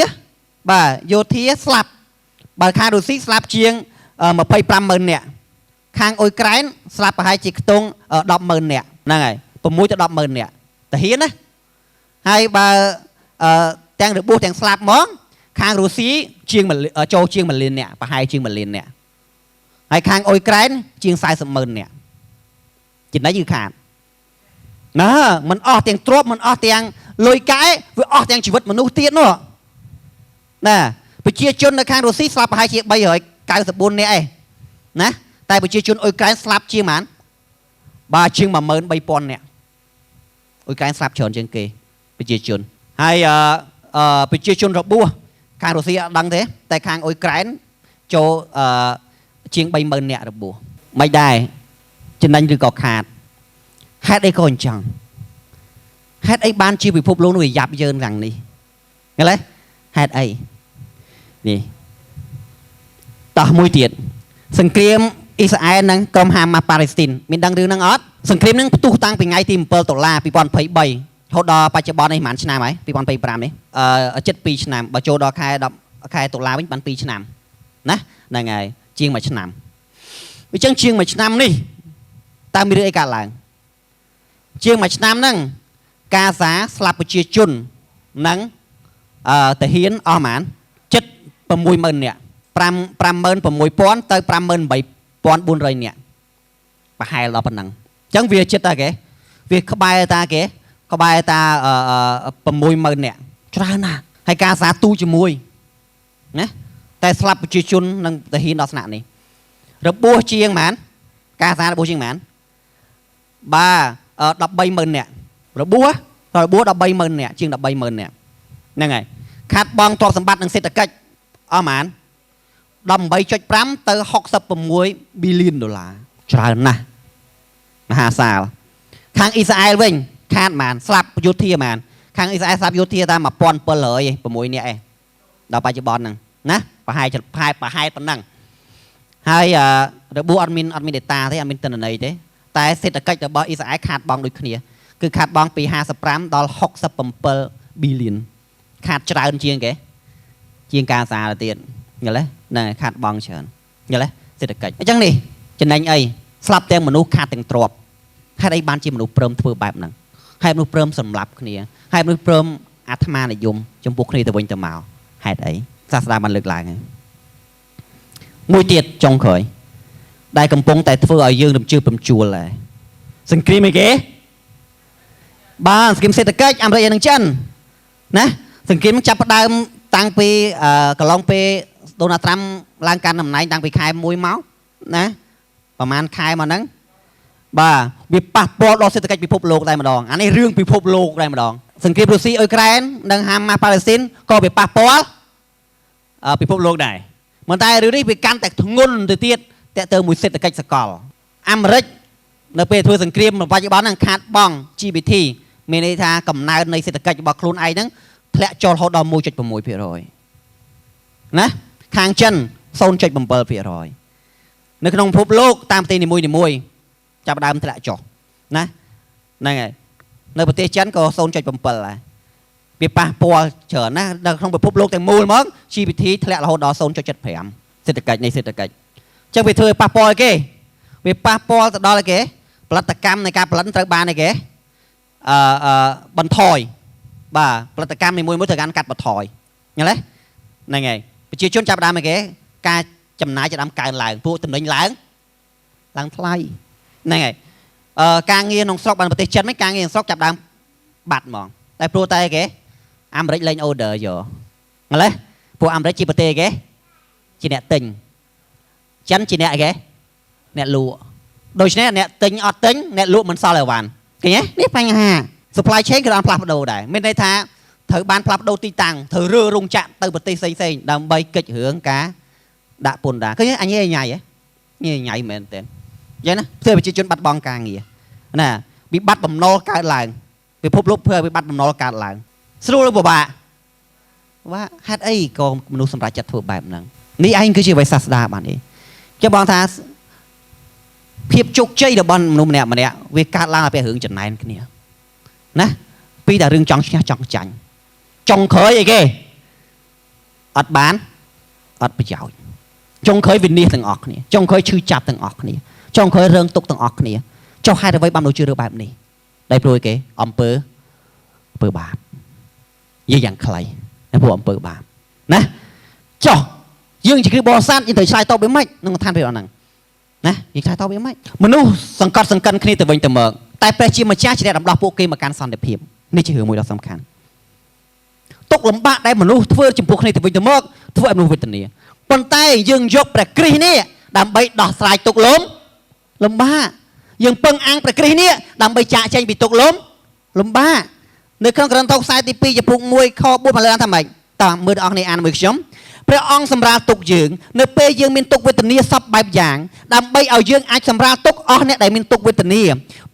บ่าโยธีสลับบ่าคาดูซิสลับเชียงมาไปปรำมือเนี่ยคางโอยไกรน์สลับไปให้จิกตรงดอกมือเนี่ยนั่นไงผมมุ้ยจะดอกมือเนี่ยแต่เฮียนะให้บ่าแต่งหรือบูแต่งสลับมองคางดูซิเชียงมันโจเชียงมันลินเนี่ยไปให้เชียงมันลินเนี่ยไอ้คางโอยไกรน์เชียงสายสมนเนี่ยจิตนั้นยืดขาดนะมันออกเตียงตรบมันออกเตียงลอยไก่เพื่อออกเตียงชีวิตมนุษย์เตี้ยเนาะนะไปเชี่ยจนในคางดูซิสลับไปให้เชี่ยใบเหยกายสมบูรณ์เนี่ยนะแต่ไปเชี่ยจนโอยไกรน์สลับเชี่ยมันบาเชียงมาเมินใบปอนเนี่ยโอยไกรน์สลับเฉินเชียงเกย์ไปเชี่ยจนให้ไปเชี่ยจนรบบัวคางดูซิดังthếแต่คางโอยไกรน์โจ ជាង30000នាក់របួសមិនដែរចំណេញឬក៏ខាតហេតុអីក៏អញ្ចឹងហេតុអីបានជាពិភពលោកនោះវាយ៉ាប់យ៉ឺនយ៉ាងនេះឃើញទេហេតុអីនេះតោះមួយទៀតសង្គ្រាមអ៊ីស្រាអែលនិងក្រុមហាម៉ាស់ប៉ាឡេស្ទីនមានដឹងរឿងហ្នឹងអត់សង្គ្រាមហ្នឹងផ្ទុះតាំងពីថ្ងៃទី7 ដុល្លារ 2023 រហូតដល់បច្ចុប្បន្ននេះប្រហែលឆ្នាំហើយ2025នេះជិត2ឆ្នាំបើចូលដល់ខែតុលាវិញបាន2ឆ្នាំណាហ្នឹងហើយជាង1ឆ្នាំអញ្ចឹងជាង1ឆ្នាំនេះតើមានរឿងអីកើតឡើងជាង1ឆ្នាំហ្នឹងកាសាស្លាប់ប្រជាជននិងតាហ៊ានអស់ប្រហែលជិត60000នាក់56000ទៅ58400នាក់ប្រហែលដល់ប៉ុណ្ណឹងអញ្ចឹងវាចិត្តតែគេវាក្បែរតាគេក្បែរតា60000នាក់ច្រើនណាស់ហើយការសាទូជាមួយណាតែស្លាប់ប្រជាជននិងតាហ៊ានដល់ស្នាក់នេះរបួសជាងហ្មងការសារបួសជាងហ្មងបាទ130,000នាក់របួស130,000នាក់ជាង130,000នាក់ហ្នឹងហើយខាត់បងទ្រព្យសម្បត្តិនិងសេដ្ឋកិច្ចអស់ហ្មង18.5 ទៅ 66 billion ដុល្លារច្រើនណាស់មហាសាលខាងអ៊ីស្រាអែលវិញខាតហ្មងស្លាប់យោធាហ្មងខាងអ៊ីស្រាអែលស្លាប់យោធាតែ1706នាក់ឯងដល់បច្ចុប្បន្នហ្នឹងណាប្រហែលប៉ុណ្ណឹងហើយរបួសអត់មាន data ទេអត់មានទិន្នន័យទេតែសេដ្ឋកិច្ចរបស់អ៊ីស្រាអែលខាតបងដូចគ្នាគឺខាតបងពី55ដល់67 billion ខាតច្រើនជាងគេជាងការសាទៅទៀតយល់ទេហ្នឹងខាតបងច្រើនយល់ទេសេដ្ឋកិច្ចអញ្ចឹងនេះចំណេញអីស្លាប់ទាំងមនុស្សខាតទាំងទ្រព្យហេតុអីបានជាមនុស្សព្រមធ្វើបែបហ្នឹងហេតុមនុស្សព្រមសម្លាប់គ្នាហេតុមនុស្សព្រមអាត្មានិយមចំពោះគ្នាទៅវិញទៅមកហេតុអីសាស្ត្រាបានលើកឡើងហើយមួយទៀតចុងក្រោយដែលកំពុងតែធ្វើឲ្យយើងរំជើបរំជួលដែរសង្គ្រាមអីគេបាទសង្គ្រាមសេដ្ឋកិច្ចអាមេរិកនិងចិនណាសង្គ្រាមចាប់ផ្ដើមតាំងពីកន្លងពេលដូណាល់ត្រាំឡើងកាន់តំណែងតាំងពីខែ1មកណាប្រហែលខែមកហ្នឹងបាទវាប៉ះពាល់ដល់សេដ្ឋកិច្ចពិភពលោកតែម្ដងអានេះរឿងពិភពលោកតែម្ដងសង្គ្រាមរុស្ស៊ីអ៊ុយក្រែននិងហាម៉ាស់ប៉ាឡេស្ទីនក៏វាប៉ះពាល់ពិភពលោកដែរប៉ុន្តែរឿងនេះវាកាន់តែធ្ងន់ទៅទៀតតើទៅមួយសេដ្ឋកិច្ចសកលអាមេរិកនៅពេលធ្វើសង្គ្រាមបច្ចុប្បន្នហ្នឹងខាតបង់ GDP មានន័យថាកំណើននៃសេដ្ឋកិច្ចរបស់ខ្លួនឯងហ្នឹងធ្លាក់ចុះរហូតដល់ 1.6% ណាខាងចិន 0.7% នៅក្នុងពិភពលោកតាមប្រទេសនីមួយៗចាប់ដើមធ្លាក់ចុះណាហ្នឹងហើយនៅប្រទេសចិនក៏ 0.7 ដែរវាប៉ះពាល់ច្រើនណាស់នៅក្នុងពិភពលោកទាំងមូលហ្មង GDP ធ្លាក់រហូតដល់ 0.75 សេដ្ឋកិច្ចនៃសេដ្ឋកិច្ចអញ្ចឹងវាធ្វើឲ្យប៉ះពាល់គេវាប៉ះពាល់ទៅដល់គេផលិតកម្មនៃការផលិតត្រូវបានឯគេបន្ថយបាទផលិតកម្មនីមួយៗត្រូវការកាត់បន្ថយឃើញទេហ្នឹងហើយប្រជាជនចាប់ដើមឯគេការចំណាយចាប់ដើមកើនឡើងពួកតំណែងឡើងថ្លៃហ្នឹងហើយការងារក្នុងស្រុកបានប្រទេសចិនមិនការងារក្នុងស្រុកចាប់ដើមបាត់ហ្មងតែព្រោះតែគេអាមេរិកលេង order យកឃើញទេពួកអាមេរិកជាប្រទេសគេជាអ្នកទិញចិនជាអ្នកគេអ្នកលក់ដូច្នេះអ្នកទិញអត់ទិញអ្នកលក់មិនសល់អីវ៉ាន់ឃើញទេនេះបញ្ហា supply chain គឺបានផ្លាស់ប្ដូរដែរមានន័យថាត្រូវបានផ្លាស់ប្ដូរទីតាំងត្រូវរើរោងចក្រទៅប្រទេសផ្សេងៗដើម្បីកិច្ចរឿងការដាក់ពន្ធដារឃើញអញញ៉ៃញ៉ៃមែនតើអញ្ចឹងណាធ្វើប្រជាជនបាត់បង់ការងារណាវិបត្តិបំណុលកើតឡើងពិភពលោកធ្វើឲ្យវិបត្តិបំណុលកើតឡើងស្រួលឬពិបាកហេតុអីក៏មនុស្សសម្រេចចិត្តធ្វើបែបហ្នឹងនេះឯងគឺជាវិសាស្តាបានទេចាំបងថាភាពជោគជ័យរបស់មនុស្សម្នាក់វាកើតឡើងពីរឿងចំណែនគ្នាណាពីតែរឿងចង់ឈ្នះចង់ចាញ់ចង់ក្រោយអីគេអត់បានអត់ប្រយោជន៍ចង់ក្រោយវិនិច្ឆ័យទាំងអស់គ្នាចង់ក្រោយឈឺចាប់ទាំងអស់គ្នាចង់ក្រោយរឿងទុកទាំងអស់គ្នាចុះហេតុអ្វីបានមនុស្សជឿរើបែបនេះដែលព្រោះគេអំពើបាបនិយាយយ៉ាងខ្លីនៅពួកអំពើបាបណាចុះយើងជាគ្រូបរិស័ទយើងត្រូវឆ្លើយតបវាម៉េចក្នុងឋានភាពហ្នឹងណាយើងឆ្លើយតបវាម៉េចមនុស្សសង្កត់សង្កិនគ្នាទៅវិញទៅមកតែព្រះជាម្ចាស់ជាអ្នករំដោះពួកគេមកកាន់សន្តិភាពនេះជារឿងមួយដ៏សំខាន់ទុកលំបាកដែលមនុស្សធ្វើចំពោះគ្នាទៅវិញទៅមកធ្វើឲ្យមនុស្សវេទនាប៉ុន្តែយើងយកព្រះគ្រីស្ទនេះដើម្បីដោះស្រាយទុកលំបាកយើងពឹងអាំងព្រះគ្រីស្ទនេះដើម្បីចាកចេញពីទុកលំបាកនៅក្នុងក្រឹត្យខ្សែទី2ចំពុក1ខ4មកលើថាម៉េចតើមើលអ្នកនរគ្នាអានមួយខ្ញុំ ព្រះអង្គសម្រាលទុកយើងនៅពេលយើងមានទុកវេទនាសពបែបយ៉ាងដើម្បីឲ្យយើងអាចសម្រាលទុកអស់អ្នកដែលមានទុកវេទនា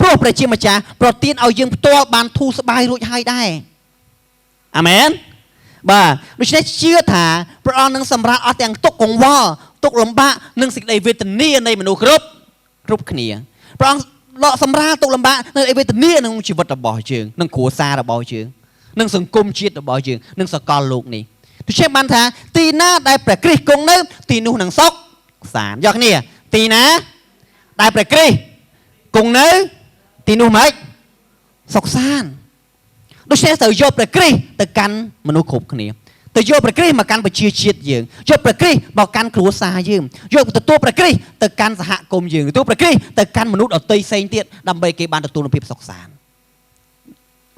ព្រោះព្រះជាម្ចាស់ប្រទានឲ្យយើងផ្ទាល់បានធូរស្បើយរួចហើយដែរអាមែនបាទដូច្នេះជឿថាព្រះអង្គនឹងសម្រាលអស់ទាំងទុកកង្វល់ទុកលំបាកនិងសេចក្តីវេទនានៃមនុស្សគ្រប់គ្នាព្រះអង្គលក់សម្រាលទុកលំបាកនៅវេទនាក្នុងជីវិតរបស់យើងនិងគ្រួសាររបស់យើងនិងសង្គមជាតិរបស់យើងនិងសកលលោកនេះដូច្នេះបានថាទីណាដែលព្រះគ្រីស្ទគង់នៅទីនោះនឹងសុខសាន្តយកគ្នាទីណាដែលព្រះគ្រីស្ទគង់នៅទីនោះមិនសុខសាន្តដូច្នេះត្រូវយកព្រះគ្រីស្ទទៅកាន់មនុស្សគ្រប់គ្នាទៅយកព្រះគ្រីស្ទមកកាន់ប្រជាជាតិយើងយកព្រះគ្រីស្ទមកកាន់គ្រួសារយើងយកទទួលព្រះគ្រីស្ទទៅកាន់សហគមន៍យើងទទួលព្រះគ្រីស្ទទៅកាន់មនុស្សដទៃផ្សេងទៀតដើម្បីគេបានទទួលនូវភាពសុខសាន្ត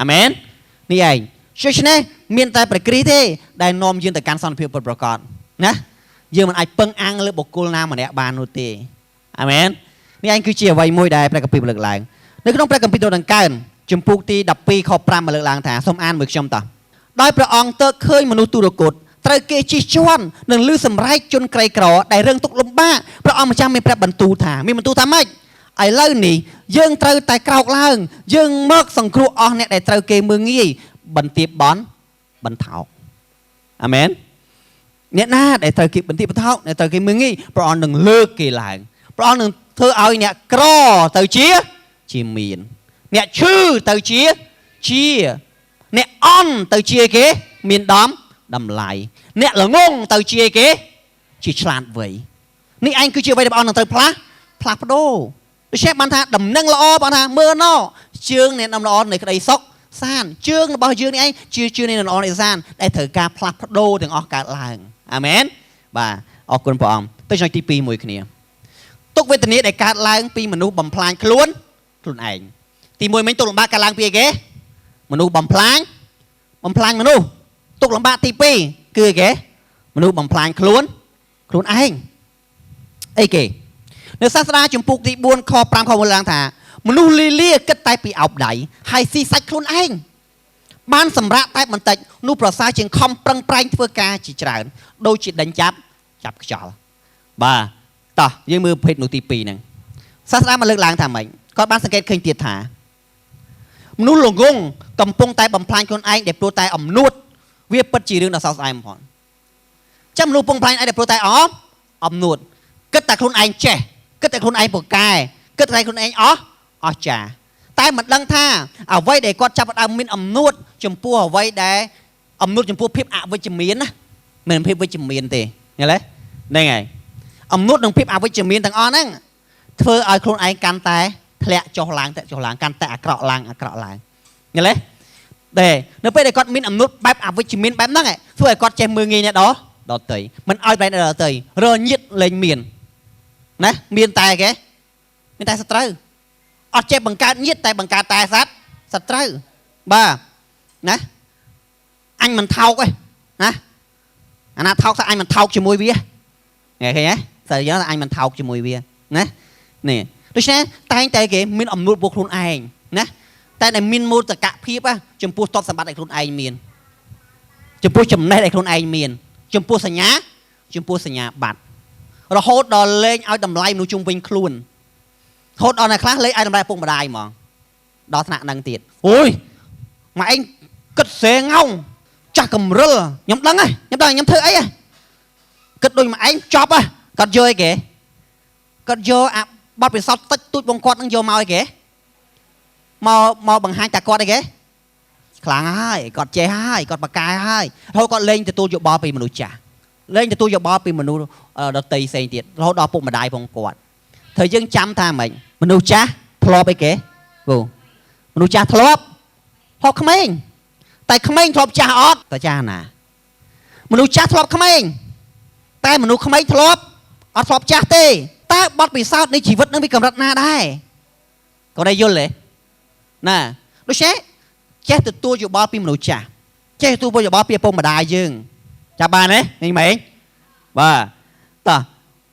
អាមែននេះឯងដូច្នេះមានតែព្រះគ្រីស្ទទេដែលនាំយើងទៅកាន់សន្តិភាពពិតប្រាកដណាយើងមិនអាចពឹងអាំងលើបុគ្គលណាម្នាក់បាននោះទេអាមែននេះឯងគឺជាអ្វីមួយដែលព្រះគម្ពីរលើកឡើងនៅក្នុងព្រះគម្ពីរទូលដង្កើងជំពូកទី12ខ5មកលើកឡើងថាសូមអានមួយខ្ញុំតោះដោយព្រះអង្គទើបឃើញមនុស្សទុរគតត្រូវគេជិះជាន់និងលឺសម្រែកជនក្រីក្រដែលរងទុក្ខលំបាកព្រះអង្គម្ចាស់មានព្រះបន្ទូលថាមានបន្ទូលថាម៉េចឥឡូវនេះយើងត្រូវតែក្រោកឡើងយើងមកសង្គ្រោះអស់អ្នកដែលត្រូវគេមើងងាយបន្ទាបបន្ថោកអាមែនអ្នកណាដែលត្រូវគេបន្ទាបបន្ថោកដែលត្រូវគេមើងងាយព្រះអង្គនឹងលើកគេឡើងព្រះអង្គនឹងធ្វើឲ្យអ្នកក្រទៅជាមានអ្នកឈឺទៅជាអ្នកអន់ទៅជាគេមានតម្លៃអ្នកល្ងងទៅជាគេជាឆ្លាតវៃនេះឯងគឺជាអ្វីដែលព្រះអង្គនឹងត្រូវផ្លាស់ប្ដូរដូច្នេះបានថាដំណឹងល្អបានថាមើលណោជើងអ្នកដំណល្អនៃក្តីសុខសាន្តជើងរបស់យើងនេះឯងជាជើងនៃដំណល្អនៃសាន្តដែលត្រូវការផ្លាស់ប្ដូរទាំងអស់កើតឡើងអាមែនបាទអរគុណព្រះអង្គទៅចំណុចទី2មួយគ្នាទុក្ខវេទនាដែលកើតឡើងពីមនុស្សបំផ្លាញខ្លួនឯងទី1មិញទុក្ខលំបាកកើតឡើងពីអីគេមនុស្សបំផ្លាញមនុស្សទុក្ខលំបាកទី2គឺអីគេមនុស្សបំផ្លាញខ្លួនឯងអីគេនៅសាស្ត្រាជំពូកទី4ខ5ខ1ឡើងថាមនុស្សលីគិតតែពីអោបដៃហើយស៊ីសាច់ខ្លួនឯងបានសម្រាកតែបន្តិចនោះប្រសើរជាងខំប្រឹងប្រែងធ្វើការជាច្រើនដូចជាដេញចាប់ខ្យល់បាទតោះយើងមើលប្រភេទមនុស្សទី2ហ្នឹងសាស្ត្រាមកលើកឡើងថាម៉េចគាត់បានសង្កេតឃើញទៀតថាមនុស្សល្ងងកំពុងតែបំផ្លាញខ្លួនឯងដែលព្រោះតែអំនួតវាពិតជារឿងដ៏សោកស្ដាយបំផុតចាំមនុស្សបំផ្លាញឯងដែលព្រោះតែអំនួតគិតតែខ្លួនឯងចេះគិតតែខ្លួនឯងពូកែគិតតែខ្លួនឯងអស្ចារ្យតែមិនដឹងថាអ្វីដែលគាត់ចាប់ផ្ដើមមានអំនួតចំពោះអ្វីដែលអំនួតចំពោះភាពអវិជ្ជមានណាមិនភាពវិជ្ជមានទេឃើញទេហ្នឹងហើយអំនួតនឹងភាពអវិជ្ជមានទាំងអស់ហ្នឹងធ្វើឲ្យខ្លួនឯងកាន់តែធ្លាក់ចុះឡើងកាន់តែអាក្រក់ឡើងឃើញទេតែនៅពេលដែលគាត់មានអំនួតបែបអវិជ្ជមានបែបហ្នឹងធ្វើឲ្យគាត់ចេះមើងងាយអ្នកដទៃមិនឲ្យបែបអ្នកដទៃរញៀតលែងមានណាមានតែគេមានតែសត្រូវអត់ចេះបង្កើតញាតិតែបង្កើតតែសត្រូវបាទណាអញមិនថោកទេណាអាណាថោកថាអញមិនថោកជាមួយវាឃើញទេស្អីយ៉ាងថាអញមិនថោកជាមួយវាណានេះដូច្នេះតែងតែគេមានអំនួតពួកខ្លួនឯងណាតែដែលមានមោទកភាពចំពោះទ្រព្យសម្បត្តិដែលខ្លួនឯងមានចំពោះចំណេះដែលខ្លួនឯងមានចំពោះសញ្ញាបត្ររហូតដល់លេងឲ្យតម្លៃមនុស្សជុំវិញខ្លួនរហូតដល់អ្នកខ្លះលេងឲ្យតម្លៃពុកម្ដាយហ្មងដល់ថ្នាក់ហ្នឹងទៀតអូយមកឯងគិតសេងងចាស់កំរិលខ្ញុំដឹងហើយខ្ញុំធ្វើអីគិតដូចមកឯងចប់គាត់យកអីគេគាត់យកអាបទពិសោធន៍តិចតួចបងគាត់នឹងយកមកអីគេមកបង្ហាញតែគាត់អីគេខ្លាំងហើយគាត់ចេះហើយគាត់បកកែហើយរហូតគាត់លេងទទួលយោបល់ពីមនុស្សចាស់លេងទទួលយោបល់ពីមនុស្សដទៃផ្សេងទៀតរហូតដល់ពុកម្ដាយផងគាត់ត្រូវយើងចាំថាម៉េចមនុស្សចាស់ធ្លាប់អីគេមនុស្សចាស់ធ្លាប់ក្មេងតែក្មេងធ្លាប់ចាស់អត់តើចាស់ណាមនុស្សចាស់ធ្លាប់ក្មេងតែមនុស្សក្មេងធ្លាប់អត់ធ្លាប់ចាស់ទេតើបទពិសោធន៍នៃជីវិតនឹងមានកម្រិតណាដែរគាត់ได้យល់ទេណាដូច្នេះចេះទទួលយោបល់ពីមនុស្សចាស់ចេះទទួលយោបល់ពីឪពុកម្ដាយយើងចាប់បានទេនេះមែនបាទតោះ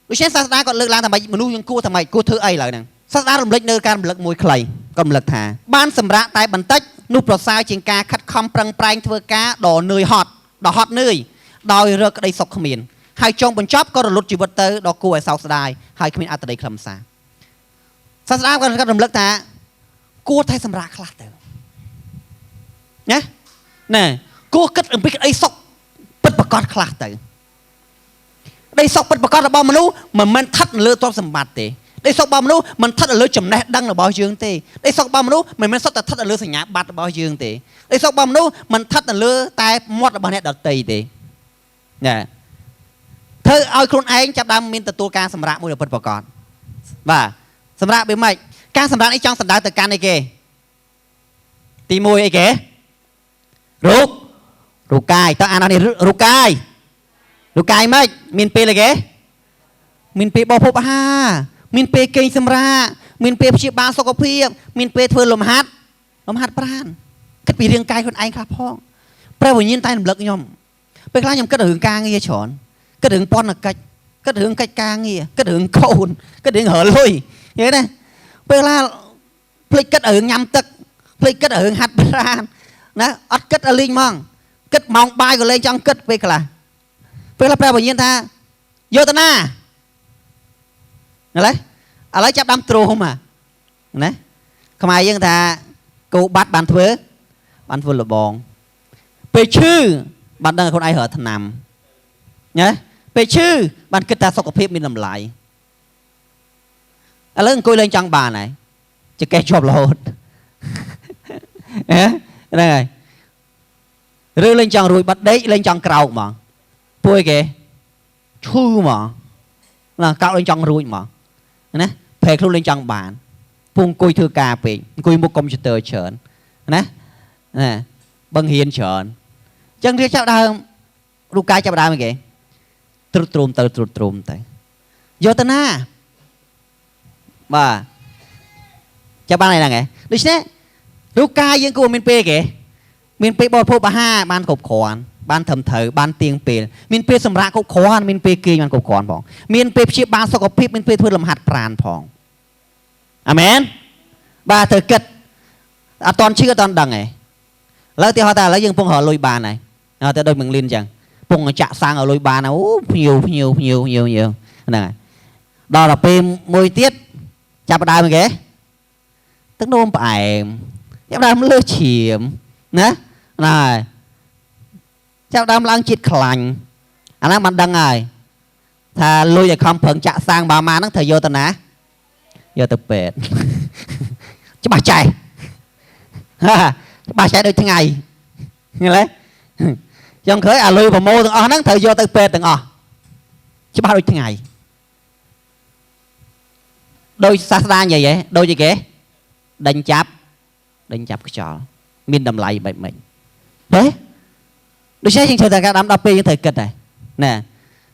ដូច្នេះសាស្ត្រាគាត់លើកឡើងថាមនុស្សយើងគួរធ្វើអីឡើយហ្នឹងសាស្ត្រារំលេចនៅការរំលឹកមួយខ្លីគាត់រំលឹកថាបានសម្រាប់តែបន្តិចនោះប្រសើរជាងការខិតខំប្រឹងប្រែងធ្វើការដ៏នឿយហត់ដល់ហត់នឿយដោយរកក្តីសុខគ្មាន ហើយចុងបញ្ចប់ក៏រលត់ជីវិតទៅដល់គួរឲ្យសោកស្ដាយហើយគ្មានអត្តន័យខ្លឹមសារសាស្ត្រាក៏រំលឹកថាគួរតែសម្រាប់ខ្លះទៅណាគួរគិតអំពីក្តីសុខពិតប្រាកដខ្លះទៅក្តីសុខពិតប្រាកដរបស់មនុស្សមិនមែនស្ថិតនៅលើទ្រព្យសម្បត្តិទេក្តីសុខរបស់មនុស្សមិនស្ថិតនៅលើចំណេះដឹងរបស់យើងទេក្តីសុខរបស់មនុស្សមិនមែនសុទ្ធតែស្ថិតនៅលើសញ្ញាបត្ររបស់យើងទេក្តីសុខរបស់មនុស្សមិនស្ថិតនៅលើតែមាត់របស់អ្នកដទៃទេណាធ្វើឲ្យខ្លួនឯងចាប់ដើមមានទទួលការសម្រាប់មួយដ៏ពិតប្រាកដបាទសម្រាប់វាម៉េចការសម្រាប់នេះចង់សម្ដៅទៅកាន់អីគេទី1អីគេរូបកាយតើអាននេះរូបកាយម៉េចមានពេលអីគេមានពេលបោះភពអាហារមានពេលគេងសម្រាកមានពេលព្យាបាលសុខភាពមានពេលធ្វើលំហាត់ប្រាណគិតពីរាងកាយខ្លួនឯងខ្លះផងព្រះវិញ្ញាណតែរំលឹកខ្ញុំពេលខ្លះខ្ញុំគិតរឿងការងារច្រើនគិតរឿងពន្ធកិច្ចគិតរឿងកិច្ចការងារគិតរឿងកូនគិតរឿងរលុយយល់ទេពេលខ្លះភ្លេចគិតរឿងញ៉ាំទឹកភ្លេចគិតរឿងហាត់ប្រាណណាអត់គិតឲ្យលេងហ្មងគិតម៉ោងបាយក៏លេងចង់គិតពេលខ្លះព្រះវិញ្ញាណថាយកទៅណាឥឡូវចាប់ដាំទ្រោមណាខ្មែរយើងថាគោបាត់បានធ្វើលបងពេលឈឺបានដឹងខ្លួនឯងរើថ្នាំណាពេលឈឺបានគិតថាសុខភាពមានតម្លៃឥឡូវអង្គុយលេងចង់បានហើយចកេះជាប់រហូតហ្នឹងហើយឬលេងចង់រួយបាត់ដេកលេងចង់ក្រោកហ្មងពួយគេឈឺហ្មងណាកោតលេងចង់រួយហ្មងណាប្រែខ្លួនលេងចង់បានពងអង្គុយធ្វើការពេកអង្គុយមុខកុំព្យូទ័រច្រើនណាបឹងហ៊ានច្រើនអញ្ចឹងវាចាប់ដើមរូបកាយចាប់ដើមគេត្រុតទ្រោមទៅយកទៅណាបាទចាប់បានហើយហ្នឹងឯងដូច្នេះរូបកាយយើងគួរមានពេលគេមានពេលបរិភោគអាហារបានគ្រប់គ្រាន់បានត្រឹមត្រូវបានទៀងពេលមានពេលសម្រាប់គ្រប់គ្រាន់មានពេលគេងបានគ្រប់គ្រាន់ផងមានពេលព្យាបាលសុខភាពមានពេលធ្វើលំហាត់ប្រាណផងអាមែនបាទត្រូវគិតអត់តន់ឈឺអត់តន់ដឹងឯងឥឡូវទីហោះតែឥឡូវយើងពងរកលុយបានហើយទៅដូចមឹងលៀនអញ្ចឹងពងចាក់សាំងឲ្យលុយបានអូភ្ញៀវហ្នឹងហើយដល់ទៅពេលមួយទៀតចាប់ផ្ដើមគេទឹកនោមផ្អែមចាប់ផ្ដើមលើសឈាមណាហើយចាប់ដើមឡើងជាតិខ្លាញ់អាហ្នឹងបានដឹងហើយថាលុយឲ្យខំប្រឹងចាក់សាំងបាម៉ាហ្នឹងត្រូវយកទៅណាយកទៅពេទ្យច្បាស់ចែដូចថ្ងៃឃើញទេចង់ឃើញអាលុយប្រម៉ូទាំងអស់ហ្នឹងត្រូវយកទៅពេទ្យទាំងអស់ច្បាស់ដូចថ្ងៃដោយសាស្ត្រានិយាយហ៎ដូចគេដេញចាប់ខ្យល់មានតម្លៃបែបម៉េចហ៎ដូច្នេះយើងត្រូវតែការដាំដល់ពេលយើងត្រូវគិតដែរណា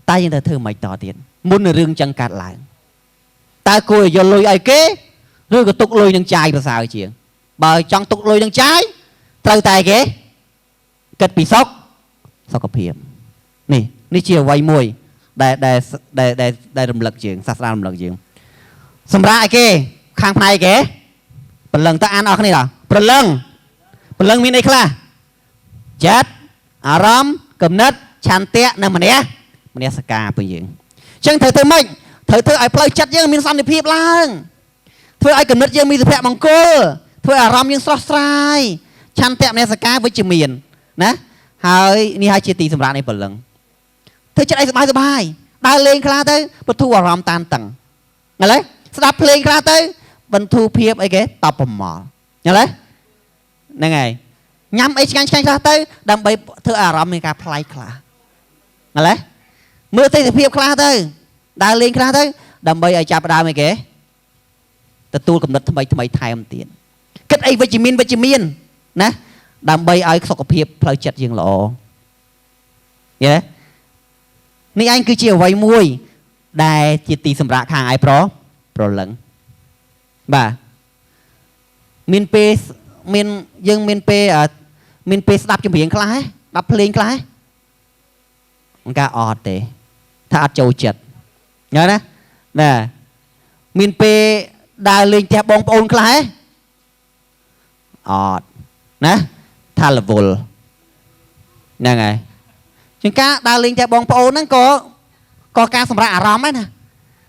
តែយើងត្រូវធ្វើមិនតទៀតមុននឹងរឿងចឹងកាត់ឡើងតើគួរយកលុយឲ្យគេឬក៏ទុកលុយនឹងចាយប្រសើរជាងបើចង់ទុកលុយនឹងចាយត្រូវតែគេគិតពីសុខភាពនេះជាអ្វីមួយដែលរំលឹកយើងសាស្ត្រារំលឹកយើងសម្រាប់ឲ្យគេខាងផ្នែកគេព្រលឹងតើអានអស់គ្នាដល់ព្រលឹងមានអីខ្លះចិត្តអារម្មណ៍គំនិតឆន្ទៈនិងមនសិការពីយើងអញ្ចឹងត្រូវធ្វើម៉េចត្រូវធ្វើឲ្យផ្លូវចិត្តយើងមានសន្តិភាពឡើងធ្វើឲ្យគំនិតយើងមានសុភមង្គលធ្វើអារម្មណ៍យើងស្រស់ស្រាយឆន្ទៈមនសិការវិជ្ជមានណាហើយនេះហើយជាទីសម្រាប់នៃព្រលឹងធ្វើចិត្តឲ្យសบายដើរលេងខ្លះទៅបន្ធូរអារម្មណ៍តានតឹងឃើញទេស្ដាប់ភ្លេងខ្លះទៅបន្ធូរភាពអីគេតបប្រមល់ឃើញទេហ្នឹងហើយញ៉ាំអីឆ្ងាញ់ខ្លះទៅដើម្បីធ្វើអារម្មណ៍នៃការប្លែកខ្លះឃើញទេមើលទេសភាពខ្លះទៅដើរលេងខ្លះទៅដើម្បីឲ្យចាប់ដើមអីគេទទួលកំណត់ថ្មីថែមទៀតគិតអីវិជ្ជមានណាដើម្បីឲ្យសុខភាពផ្លូវចិត្តយើងល្អយល់ទេនេះឯងគឺជាអ្វីមួយដែលជាទីសម្រាប់ខាងឯប្រលឹងបាទមានពេលយើងមានពេលស្ដាប់ចម្រៀងខ្លះស្ដាប់ភ្លេងខ្លះអង្គការអត់ទេថាអត់ចូលចិត្តញ៉ឹងណាមានពេលដើរលេងផ្ទះបងប្អូនខ្លះអត់ណាថារវល់ហ្នឹងហើយជាងការដើរលេងផ្ទះបងប្អូនហ្នឹងក៏ có ca sầm ra róm ấy nè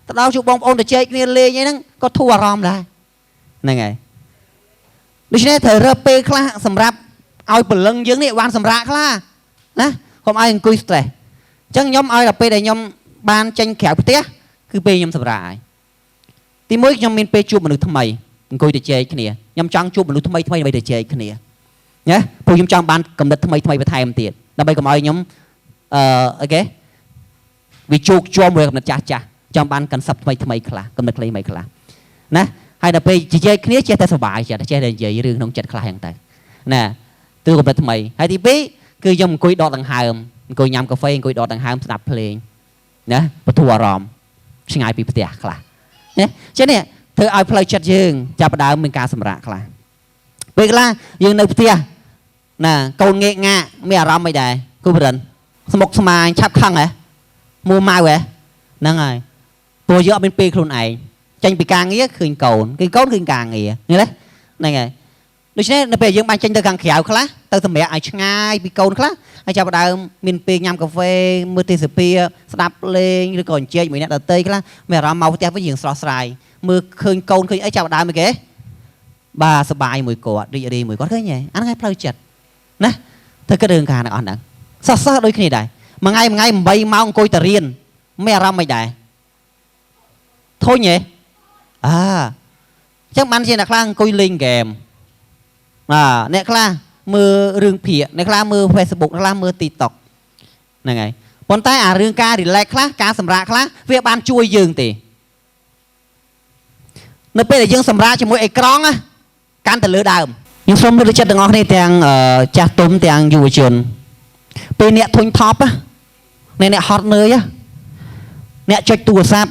tao đâu chụp bông ôn để chơi kia lê nhưហ្នឹងcó thua róm đấy này ngày đi xe thời rơ pê khla sầm rạp ao bẩn lưng dưới này quan sầm rạ khla nè không ai cùi stress chẳng nhóm ai là pê để nhóm ban tranh khéo té cứ pê nhóm sầm rạ thì mới nhóm mình pê chụp một được thằng mày cùi để chơi cái này nhóm trăng chụp một được thằng mày để chơi cái này nhé phụ nhóm trăng ban cầm đất thằng mày và thay em tiền là bây cầm ai nhóm ok vì chuột cho mười cầm đất cha trong ban cần sập thằng mày khla cầm đất lấy mày khla nè hay là bây chỉ chơi cái này chơi ta sờ bài chơi để chơi riêng nông chặt khla hiện tại nè từ cầm đất thằng mày hay thì biết cứ dùng cùi đọt đằng hàm cùi nhâm cà phê cùi đọt đằng hàm sập lên nè và thua ròm sinh ai bị bể khla nhé chứ nè thưa ai play chặt dương chạp đào mình ca sầm rạ khla bây giờ dương nơi bể nè câu nghe ngạ mấy ròm mấy đại cô bền một mà chắp khăn hả mua mai vậy nè rồi tôi giữa bên pi luôn này tranh bị càng nghĩa khơi cầu cái cốt khơi càng nghĩa như đấy này này đối với nó bây giờ ban tranh từ càng khéo khá từ thằng mẹ ai ngay bị câu khá ai chào đào mình pi nhâm cà phê mưa tê sập pia đạp lên rồi còn chơi mấy nét tây khá mẹ ra màu theo với những sò sài mưa khơi câu khơi ấy chào đào mấy cái bà sờ bài mùi cỏ đi mùi có thế nhỉ ăn ngay play chặt nè thôi cái đường càng này ăn đắng sao đôi khi này mà ngay bay mau coi tờ riêng mẹ ra mày đại thôi nhỉ chắc bạn xem là khang coi linh game nè khang mưa rừng phịa nè khang mưa Facebook nè khang mưa TikTok này ngày bọn tay rừng ca thì lại khang ca sầm rạ khang việc ban chui dừng tỉ nó bây giờ dừng sầm rạ chỉ mỗi icon á can từ lửa đàm nhưng xong mới chất ngọc này tiếng cha tôm tiếng du trường bên nè thôn top á nè hot nơi á nè chơi tua sáp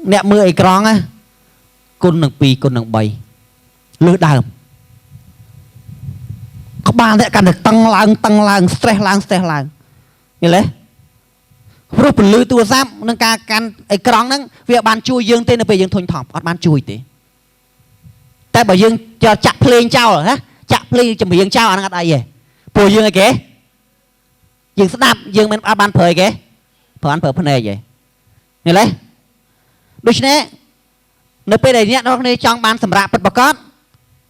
nè mưa icon á con nằng pi con nằng bay lửa đàm các bạn sẽ cần được tăng lang stress lang như thế rồi phần lưới tua sáp nâng ca can icon nâng việc bàn chui dương tên là về dương thôn top ở bàn chui tí tại bởi dương cho chặt play trao rồi hả chặt play cho mình trao anh đây vậy bùi dương này kế dương sẽ đạp dương mình ban phơi kế phơi ăn phơi phần này vậy như thế đối với nơi bây giờ nhé nó này trong ban sầm rạp bật bật cót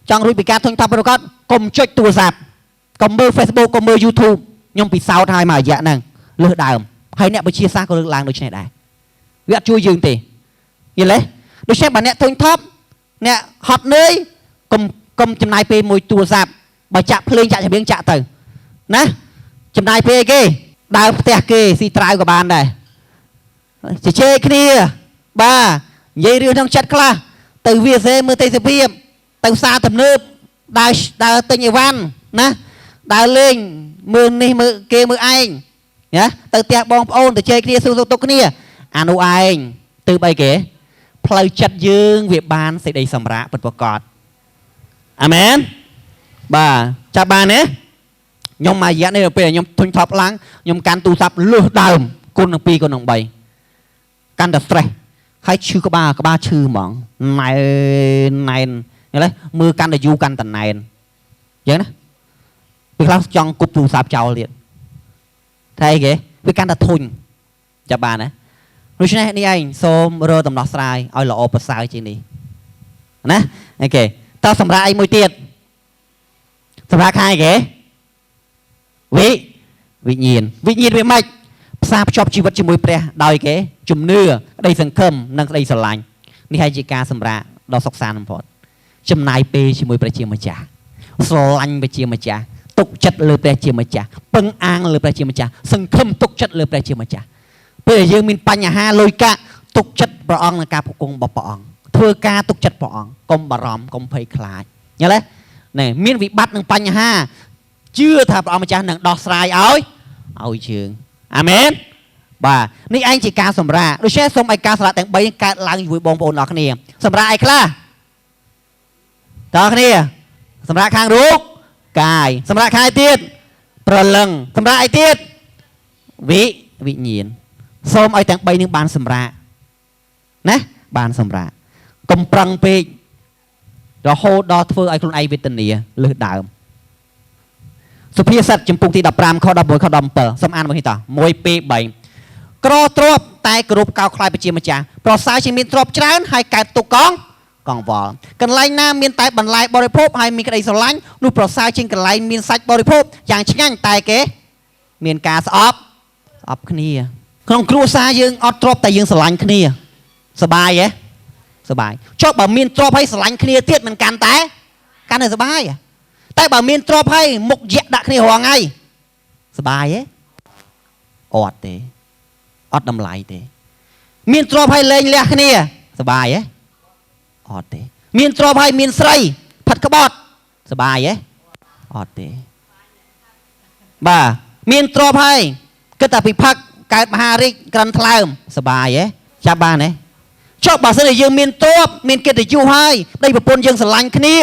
trong rồi bị cá thôn top bật cót cùng chơi tua dạp cùng mơ Facebook cùng mơ YouTube nhưng bị sao thay mà dạ năng lừa đảo hay nè bị chia xa có lương làng đối với này đại việc chui dương tỉ như thế đối với bạn nè thôn top nè hot nơi cùng chấm này pe mùi tua dạp bà chạm lên chạm biến chạm từ nè chấm này pe kia đào tẹt kia si trai của bạn này chỉ chơi kia ba dây rêu trong chặt kla từ việt dê mưa tây sập hiệp từ xa tầm nước đào tây nhị văn nè đào lên mưa này mưa kia mưa anh nhá từ tẹt bong ôn từ chơi kia sưu tục kia anh anh từ bài kế play chặt dương việc bàn sẽ đầy sầm rạ bật vào cọt amen bà cha bà nè nhom mà giá này là nhom thun thọp láng nhom can tu sắp lừa đảo con nằng pi con nằng bay can đặt stress hay chưa có ba chư mỏng này như đấy mưa can là du can tận này vậy đó việc làm trong cục tu sắp chào liền thay cái việc can là thun cha bà nè lúc này đi anh xôm rơ tầm đó sai oi là ốp sai trên đi nè ok tao sắm ra anh môi tiền sắm ra hai cái vị nhiên với mạch sao chọc chi vật chỉ môi pre đòi cái chùm nưa đây sừng khâm nâng đây sờ lạnh đi hai chị ca sắm ra đó sọc san làm phật chùm này pe chỉ môi pre chia mà trả sờ lạnh pe chia mà trả tục chất lừa pre chia mà trả bưng ang lừa pre chia mà trả sừng khâm tục chất lừa pre chia mà trả bây giờ dương mình pa nhà ha lôi ca tục chất bỏ ong là ca phục cung bỏ ong thưa ca tục chất bỏ ong công bà ròm công phây khai nhớ đấy này miễn vị bắt nâng pa nhà ha chưa thà bỏ ong mà cha nâng đọt sai ôi trường amen bà ní anh chỉ ca sầm ra đôi xe xong ai ca sầm ra tặng bay ca lang vui bông bồn đó cái này sầm ra ai kla đó cái này sầm ra khang rút cài sầm ra khai tiết bờ lưng sầm ra ai tiết vị nhiên xong ai tặng bay những bàn sầm ra nè bàn sầm ra cầm prang pe đó hô đó thưa ai con ai về tình này lừa đảoสุภีสัตว์จำปุกที่ดับปรามเขาดับมวยเขาดำเปิดสมานมาที่ต่อมวยปีใบกรอตรวบ តែគ្រប់កោខ្លាយបជាម្ចាស់ប្រសើរជាងមានទ្រព្យច្រើនហើយកើតទុកកងវល់កន្លែងណាមានតែបន្លែបរិភោគហើយមានក្តីស្រឡាញ់នោះប្រសើរជាងកន្លែងមានសាច់បរិភោគយ៉ាងឆ្ងាញ់តែគេមានការស្អប់គ្នាក្នុងគ្រួសារយើងអត់ទ្រព្យតែយើងស្រឡាញ់គ្នាសบายទេសบายចុះបើមានទ្រព្យហើយស្រឡាញ់គ្នាទៀតមិនកាន់តែសบายតែបើមានទ្រព្យហើយមុខយៈដាក់គ្នារងថ្ងៃសบายអត់ទេអត់តម្លៃទេមានទ្រព្យហើយលេងលះគ្នាសบายអត់ទេមានទ្រព្យហើយមានស្រីផាត់ក្បត់សบายអត់ទេបាទមានទ្រព្យហើយគិតតែពីផឹកកើតមហារាជក្រិនថ្លើមសบายចាប់បានទេចុះបើសិនជាយើងមានទ្រព្យមានកិត្តិយសហើយប្តីប្រពន្ធយើងស្រឡាញ់គ្នា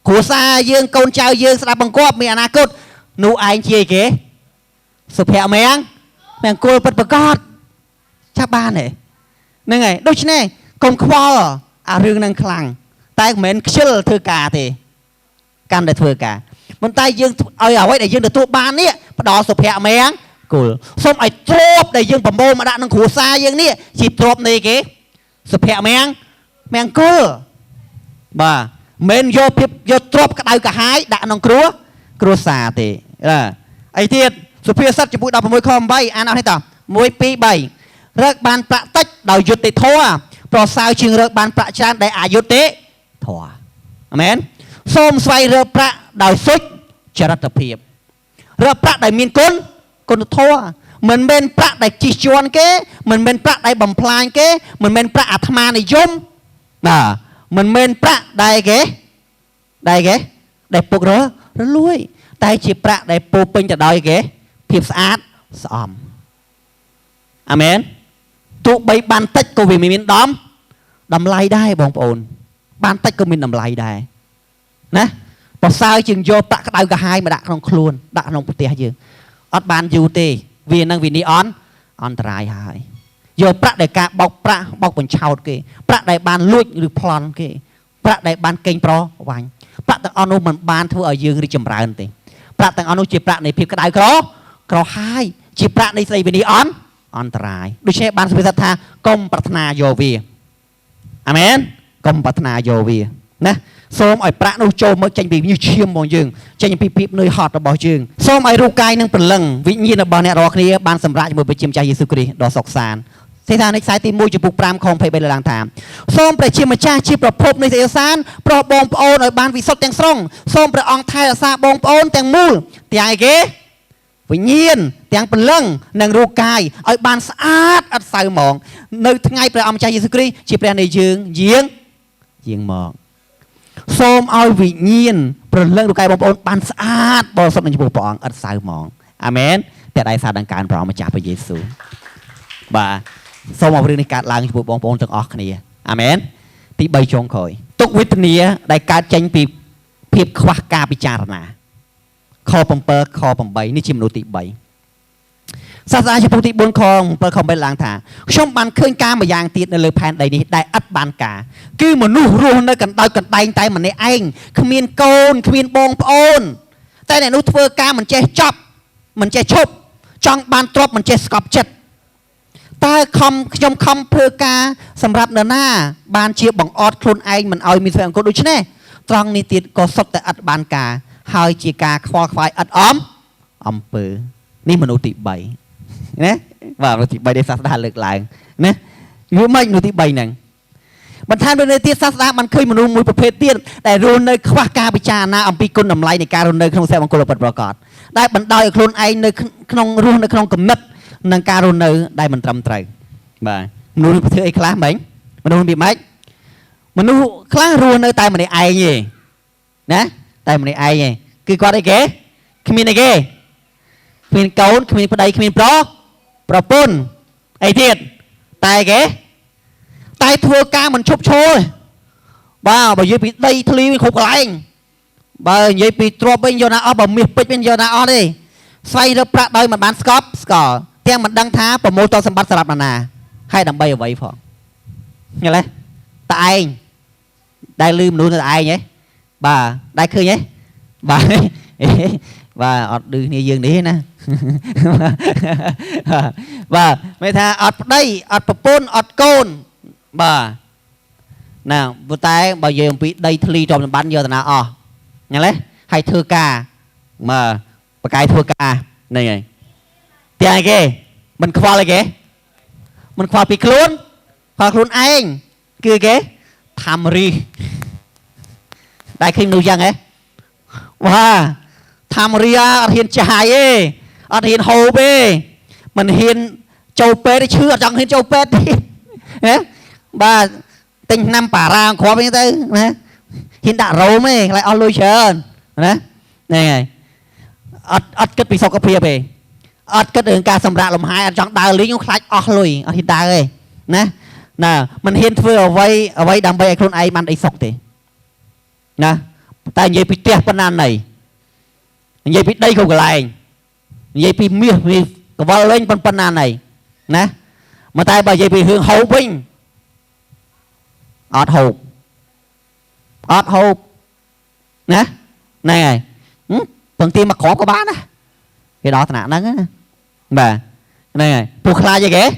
គ្រួសារយើងកូនចៅយើងស្ដាប់បង្គាប់មានអនាគតនោះឯងជាគេសុភមង្គលពិតប្រកបចាប់បានទេហ្នឹងហើយដូច្នេះកុំខ្វល់អារឿងហ្នឹងខ្លាំងតែមិនមែនខ្ជិលធ្វើការទេកាន់តែធ្វើការប៉ុន្តែយើងឲ្យអ្វីដែលយើងទទួលបាននេះផ្ដល់សុភមង្គលសូមឲ្យទ្រព្យដែលយើងប្រមូលមកដាក់ក្នុងគ្រួសារយើងនេះជាទ្រព្យនៃគេសុភមង្គលបាទមិនយកទ្រព្យក្តៅកាហាយដាក់ក្នុងគ្រួសារទេអីទៀតសុភាសិតចំពោះ16ខ8អានអស់នេះត1 2 3រើកបានប្រាក់តិចដោយយុត្តិធម៌ប្រសើរជាងរើកបានប្រាក់ច្រើនដែលអយុត្តិធម៌អាមែនសូមស្វែងរកប្រាក់ដោយសុចរិតភាពរកប្រាក់ដែលមានគុណធម៌មិនមែនប្រាក់ដែលជិះជាន់គេមិនមែនប្រាក់ដែលបំផ្លាញគេមិនមែនប្រាក់អាត្មានិយមបាទមិនមែនប្រាក់ដែលពុករលួយតែជាប្រាក់ដែលពោពេញទៅដោយគេភាពស្អាតស្អំអាមែនទោះបីបានតិចក៏វាមានតម្លៃដែរបងប្អូនបានតិចក៏មានតម្លៃដែរណាប្រសើរជាងយកប្រាក់ក្តៅកាហាយមកដាក់ក្នុងខ្លួនដាក់ក្នុងប្រទេសយើងអត់បានយូរទេវានឹងវិនិច្ឆ័យអន្តរាយហើយយកប្រាក់ដែលការបោកប្រាក់បោកបញ្ឆោតគេប្រាក់ដែលបានលួចឬប្លន់គេប្រាក់ដែលបានកេងប្រវ័ញ្ចប្រាក់ទាំងអស់នោះមិនបានធ្វើឲ្យយើងរីកចម្រើនទេប្រាក់ទាំងអស់នោះជាប្រាក់នៃភាពក្តៅក្រហាយជាប្រាក់នៃស្ដីវិនិច្ឆ័យអន្តរាយដូច្នេះបានសុភាសិតថាកុំប្រាថ្នាយកវាអាមែនកុំប្រាថ្នាយកវាណាសូមឲ្យប្រាក់នោះចូលមកចេញពីញើសឈាមរបស់យើងចេញពីភាពនឿយហត់របស់យើងសូមឲ្យរូបកាយនិងព្រលឹងវិញ្ញាណរបស់អ្នករាល់គ្នាបានសម្រេចជាមួយព្រះជាម្ចាស់យេស៊ូវគ្រីស្ទដ៏សុខសាន្តសេថានៃខ្សែទី1ចំពុក5ខ23ឡើងថាសូមព្រះជាម្ចាស់ជាប្រភពនៃសេចក្ដីសាន្តប្រោះបងប្អូនឲ្យបានវិសុទ្ធទាំងស្រុងសូមព្រះអង្គថែរក្សាបងប្អូនទាំងមូលទាំងឯគេវិញ្ញាណទាំងព្រលឹងនិងរូបកាយឲ្យបានស្អាតអត់សៅហ្មងនៅថ្ងៃព្រះអង្គម្ចាស់យេស៊ូវគ្រីស្ទជាព្រះនៃយើងយាងមកសូមឲ្យវិញ្ញាណព្រលឹងរូបកាយបងប្អូនបានស្អាតបរិសុទ្ធនឹងចំពោះព្រះអង្គអត់សៅហ្មងអាមែនតែដៃសារដង្កើងព្រះអង្គម្ចាស់ព្រះយេស៊ូវបាទសូមឲ្យរឿងនេះកើតឡើងចំពោះបងប្អូនទាំងអស់គ្នាអាមែនទី3ចុងក្រោយទុក្ខវេទនាដែលកើតចេញពីភាពខ្វះការពិចារណាខ7ខ8នេះជាមនុស្សទី3សាស្ត្រាចារ្យចំពោះទី4ខ7ខ8ឡើងថាខ្ញុំបានឃើញការមួយយ៉ាងទៀតនៅលើផែនដីនេះដែលឥតបានការគឺមនុស្សរស់នៅកណ្ដោយកណ្ដែងតែម្នាក់ឯងគ្មានកូនគ្មានបងប្អូនតែអ្នកនោះធ្វើការមិនចេះចប់មិនចេះឈប់ចង់បានទ្រព្យមិនចេះស្កប់ចិត្តតើខ្ញុំខំធ្វើការសម្រាប់នរណាបានជាបង្អត់ខ្លួនឯងមិនឲ្យមានសុភមង្គលដូច្នេះត្រង់នេះទៀតក៏សុទ្ធតែឥតបានការហើយជាការខ្វល់ខ្វាយឥតអំពើនេះមនុស្សទី3ណាបាទមនុស្សទី3ដែលសាស្ត្រាលើកឡើងណាយល់មិនមនុស្សទី3ហ្នឹងបន្ថែមទៅទៀតសាស្ត្រាបានឃើញមនុស្សមួយប្រភេទទៀតដែលរស់នៅខ្វះការពិចារណាអំពីគុណតម្លៃនៃការរស់នៅក្នុងសុភមង្គលពិតប្រាកដដែលបណ្ដោយឲ្យខ្លួនឯងនៅក្នុងរស់នៅក្នុងគំនិតនឹងការរស់នៅដែលមិនត្រឹមត្រូវបាទមនុស្សធ្វើអីខ្លះមិញមនុស្សវាម៉េចមនុស្សខ្លះរស់នៅតែម្នាក់ឯងទេណាតែម្នាក់ឯងទេគឺគាត់អីគេគ្មានអីគេគ្មានកូនគ្មានប្តីគ្មានប្រពន្ធអីទៀតតែគេតែធ្វើការមិនឈប់ឈរបាទបើនិយាយពីដីធ្លីវិញគ្រប់កន្លែងបើនិយាយពីទ្រព្យវិញយកណាអស់បើមាសពេជ្រវិញយកណាអស់ទេស្វែងរកប្រាក់ដោយមិនបានស្កល់ទាំងមិនដឹងថាប្រមូលតសម្បត្តិសម្រាប់ណាហើយដើម្បីអ្វីផងញ៉េះតែឯងដែលលឺមនុស្សទៅឯងហ៎បាទដែលឃើញហ៎បាទ và ọt đưa nia dương đi nè và mấy tha ọt đây ọt pôn ọt côn bà nào vừa tay bao giờ bị đây thli trong bán giờ nào nghe lấy hay thưa ca mà cái thưa ca này này tiền kì mình khoa lại kì mình khoa bị luôn anh cứ kì tham ri đại kinh nuôi dân ấy wow tham ri hiền trái ấy hiền hồ bê mình hiền châu pê đấy chưa chẳng hiền châu pê đi ba tình năm bà ra khó với tư hiền đã râu mấy lại on lui chơi này này kết bị sọc cái phía về kết đường ca sầm rạ lồng hai chẳng đào lý nhung khách lui hiền đào ơi nè nè mình hiền vừa ở vây đam bê con ai man đi sọc thì nè tại vậy bị tẹt bên nan này vậy bị đây không có lại vậy bị miệt vì cái vào lên bên nan này nè mà tại bà vậy bị hướng hậu binh ọt hộp nè này phần tim mà khó có bán á cái đó thằng nào đó bà này buộc khai vậy kìa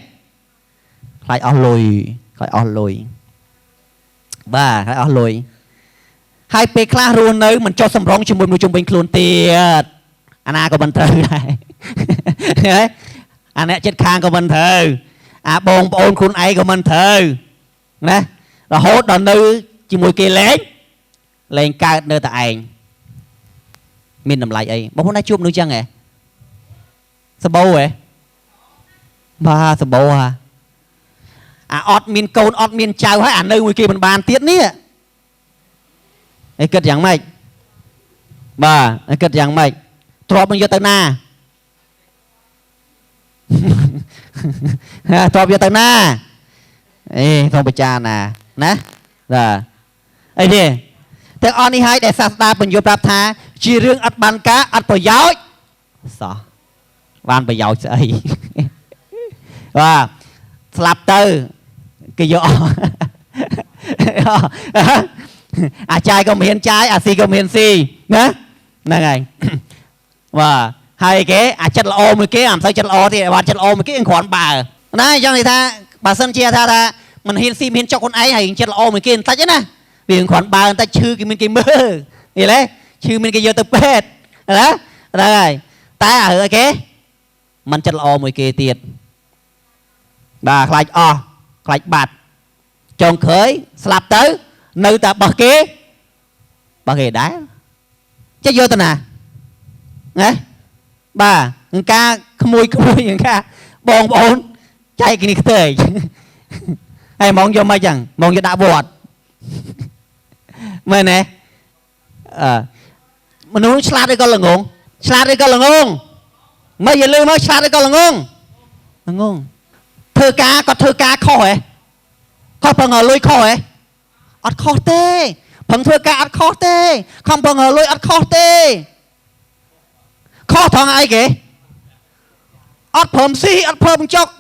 khai on lùi bà khai on lùi hai pe khai luôn nơi mình cho sầm rong chung chung bình luôn tiệt anh có bình thường này anh ấy chết khang có bình thường bồn bồn khuôn ấy có bình thường nè rồi hốt đòn nữ chỉ mùi kia lên cao nơi tại anh mình làm lại ấy bố hôm nay chụp nữa chăng ạ sao bầu ấy ba sao bầu ọt miên côn ọt miên chào hay nơi mùi kia mình bàn tiết ní ấy kết dạng mày ba ấy kết dạng mày trọp mình vô tới na trọp vô tới na ê không bị cha nè nè rồi ấy đi thế on đi hai để sát ta bình vô prap tha chỉ riêng ắt ban cá ắt bồi giáo sao ban bồi giáo ấy và slap tư cái vô trai có miền trái si có miền si nè nè này và hai cái chất là ô mấy cái làm sao chất là ô thì bạn chất là ô mấy cái khoản bà này cho người ta bà sân chia tha mình hiền si miền cho con ấy hay chất là ô mấy cái ta chứ nè vì khoản bà người ta chư cái mình cái mơ gì đấy chư mình cái vô tập hết đó rồi ta ở cái mình chất là ô mấy cái tiền bà khai bạt chồng khởi slap tới nơi ta bờ kế đá chứ vô ta nè nghe bà người ca mùi người ca bồn chạy cái này tới hay mong vô mai chẳng mong vô đã bọt mày nè mình nói slap đây con là ngôn mấy giờ lương nói slap đây con là ngôn thơ ca khó ấy khó bằng ở lôi khó ấy ọt khó tê bằng thơ ca ọt khó tê không bằng ở lôi ọt khó tê khó thằng ai kì ọt phẩm si ọt phẩm chọc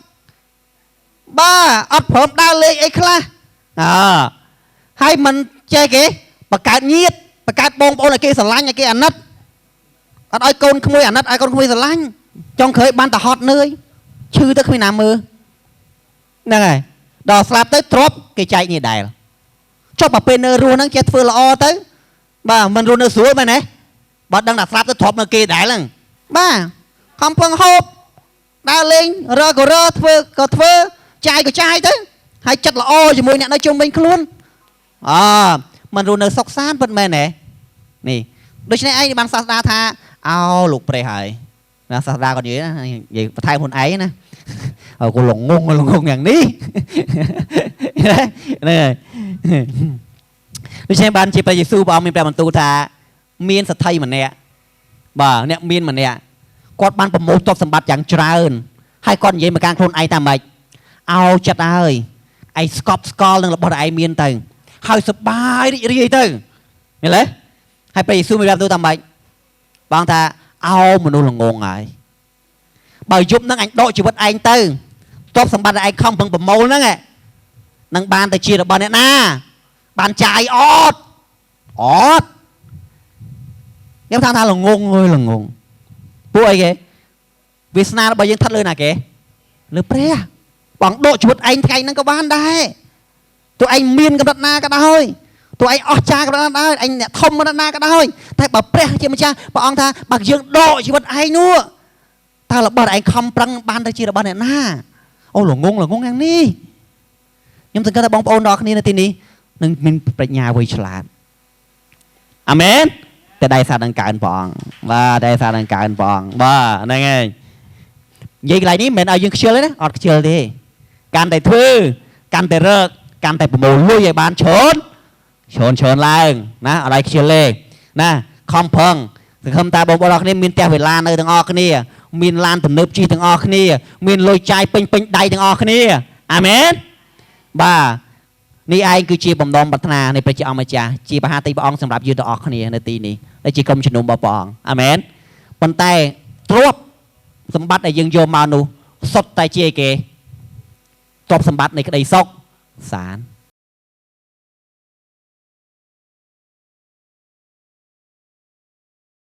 ba ọt phẩm đa lệ ấy khla hai mình chơi kì bà cát nhiệt bà cát bông là kia sả lanh là kia ăn nất ọt ai con không ăn nất ai con không sả lanh trong khởi ban ta hot nơi chư tới khi nào mơ nè này đò slap tới drop cái chạy như đài cho bà bên ruộng nó chết vừa là o tới bà mình ruộng nó xuống mày này bà đang đặt slap tới drop nó kia đài lần ba không phân hộp đa lên rơ có rơ thơ chạy có chạy tới hay chất là o rồi mùi nhạc nói chung mình luôn mình ruộng nó sọc sát vẫn mày này nè đôi khi anh bằng sát đa tha ao lục bề hải sát đa còn gì đó vậy thay hồn ấy nè cô lồng ngônอย่างนี้ này xem ban chỉ phải Giêsu bảo mình phải bằng tu thà miênสัตย์ไทยมันเนี่ยบ่เนี่ยmiênมันเนี่ยกอดbanประโมททรัพย์สมบัติอย่างเจริญให้ก้อนใหญ่มาการโคลนไอตามไปเอาจัดเลยไอสกอปสกอลนึงเราบอกไอmiênตึงให้สบายดีดีตึงนี่เลยให้ไปGiêsu mình làm tu tามไปบางท่าเอามนุษย์งงไงbởi giúp nó anh đội chỉ vật anh tư top xong ban anh không bằng bầm màu nữa nghe năng ban tới chia được ban này na ban trái ót em thang là ngôn ơi là ngôn ពួកអីគេវាសនារបស់យើងថិតលើណាគេលើព្រះបងដកជីវិតឯងថ្ងៃហ្នឹងក៏បានដែរទោះឯងមានកម្រិតណាក៏ដោយទោះឯងអស់ចាកម្រិតណាក៏ដោយឯងអ្នកធំកម្រិតណាក៏ដោយតែបើព្រះជាម្ចាស់ព្រះអង្គថាបើយើងដកជីវិតឯងនោះតើរបស់ឯងខំប្រឹងបានទៅជារបស់អ្នកណាអូល្ងងយ៉ាងនេះខ្ញុំសង្ឃឹមថាបងប្អូនទាំងគ្នានៅទីនេះនឹងមានប្រាជ្ញាវៃឆ្លាតអាមែនតែដៃសារនឹងកើនព្រះអង្គបាទដៃសារនឹងកើនព្រះអង្គបាទហ្នឹងហើយនិយាយកន្លែងនេះមិនមែនឲ្យយើងខ្ជិលទេណាអត់ខ្ជិលទេកាន់តែធ្វើកាន់តែរកកាន់តែប្រមូលលុយឲ្យបានច្រើនឡើងណាអត់ឲ្យខ្ជិលទេណាខំប្រឹងសង្ឃឹមថាបងប្អូនទាំងគ្នាមានផ្ទះវិឡាននៅទាំងអស់គ្នាមានឡានទំនើបជិះទាំងអស់គ្នាមានលុយចាយពេញដៃទាំងអស់គ្នាអាមែនបាទនេះឯងគឺជាបំណងប្រាថ្នានៃព្រះជាអង្គម្ចាស់ជាមហាទីព្រះអង្គសម្រាប់យើងទាំងអស់គ្នានៅទីនេះដែលជាក្រុមជំនុំរបស់ព្រះអង្គអាមែនប៉ុន្តែទ្រព្យសម្បត្តិដែលយើងយកមកនោះសុទ្ធតែជាគេទ្រព្យសម្បត្តិនៃក្តីសុខសាន្ត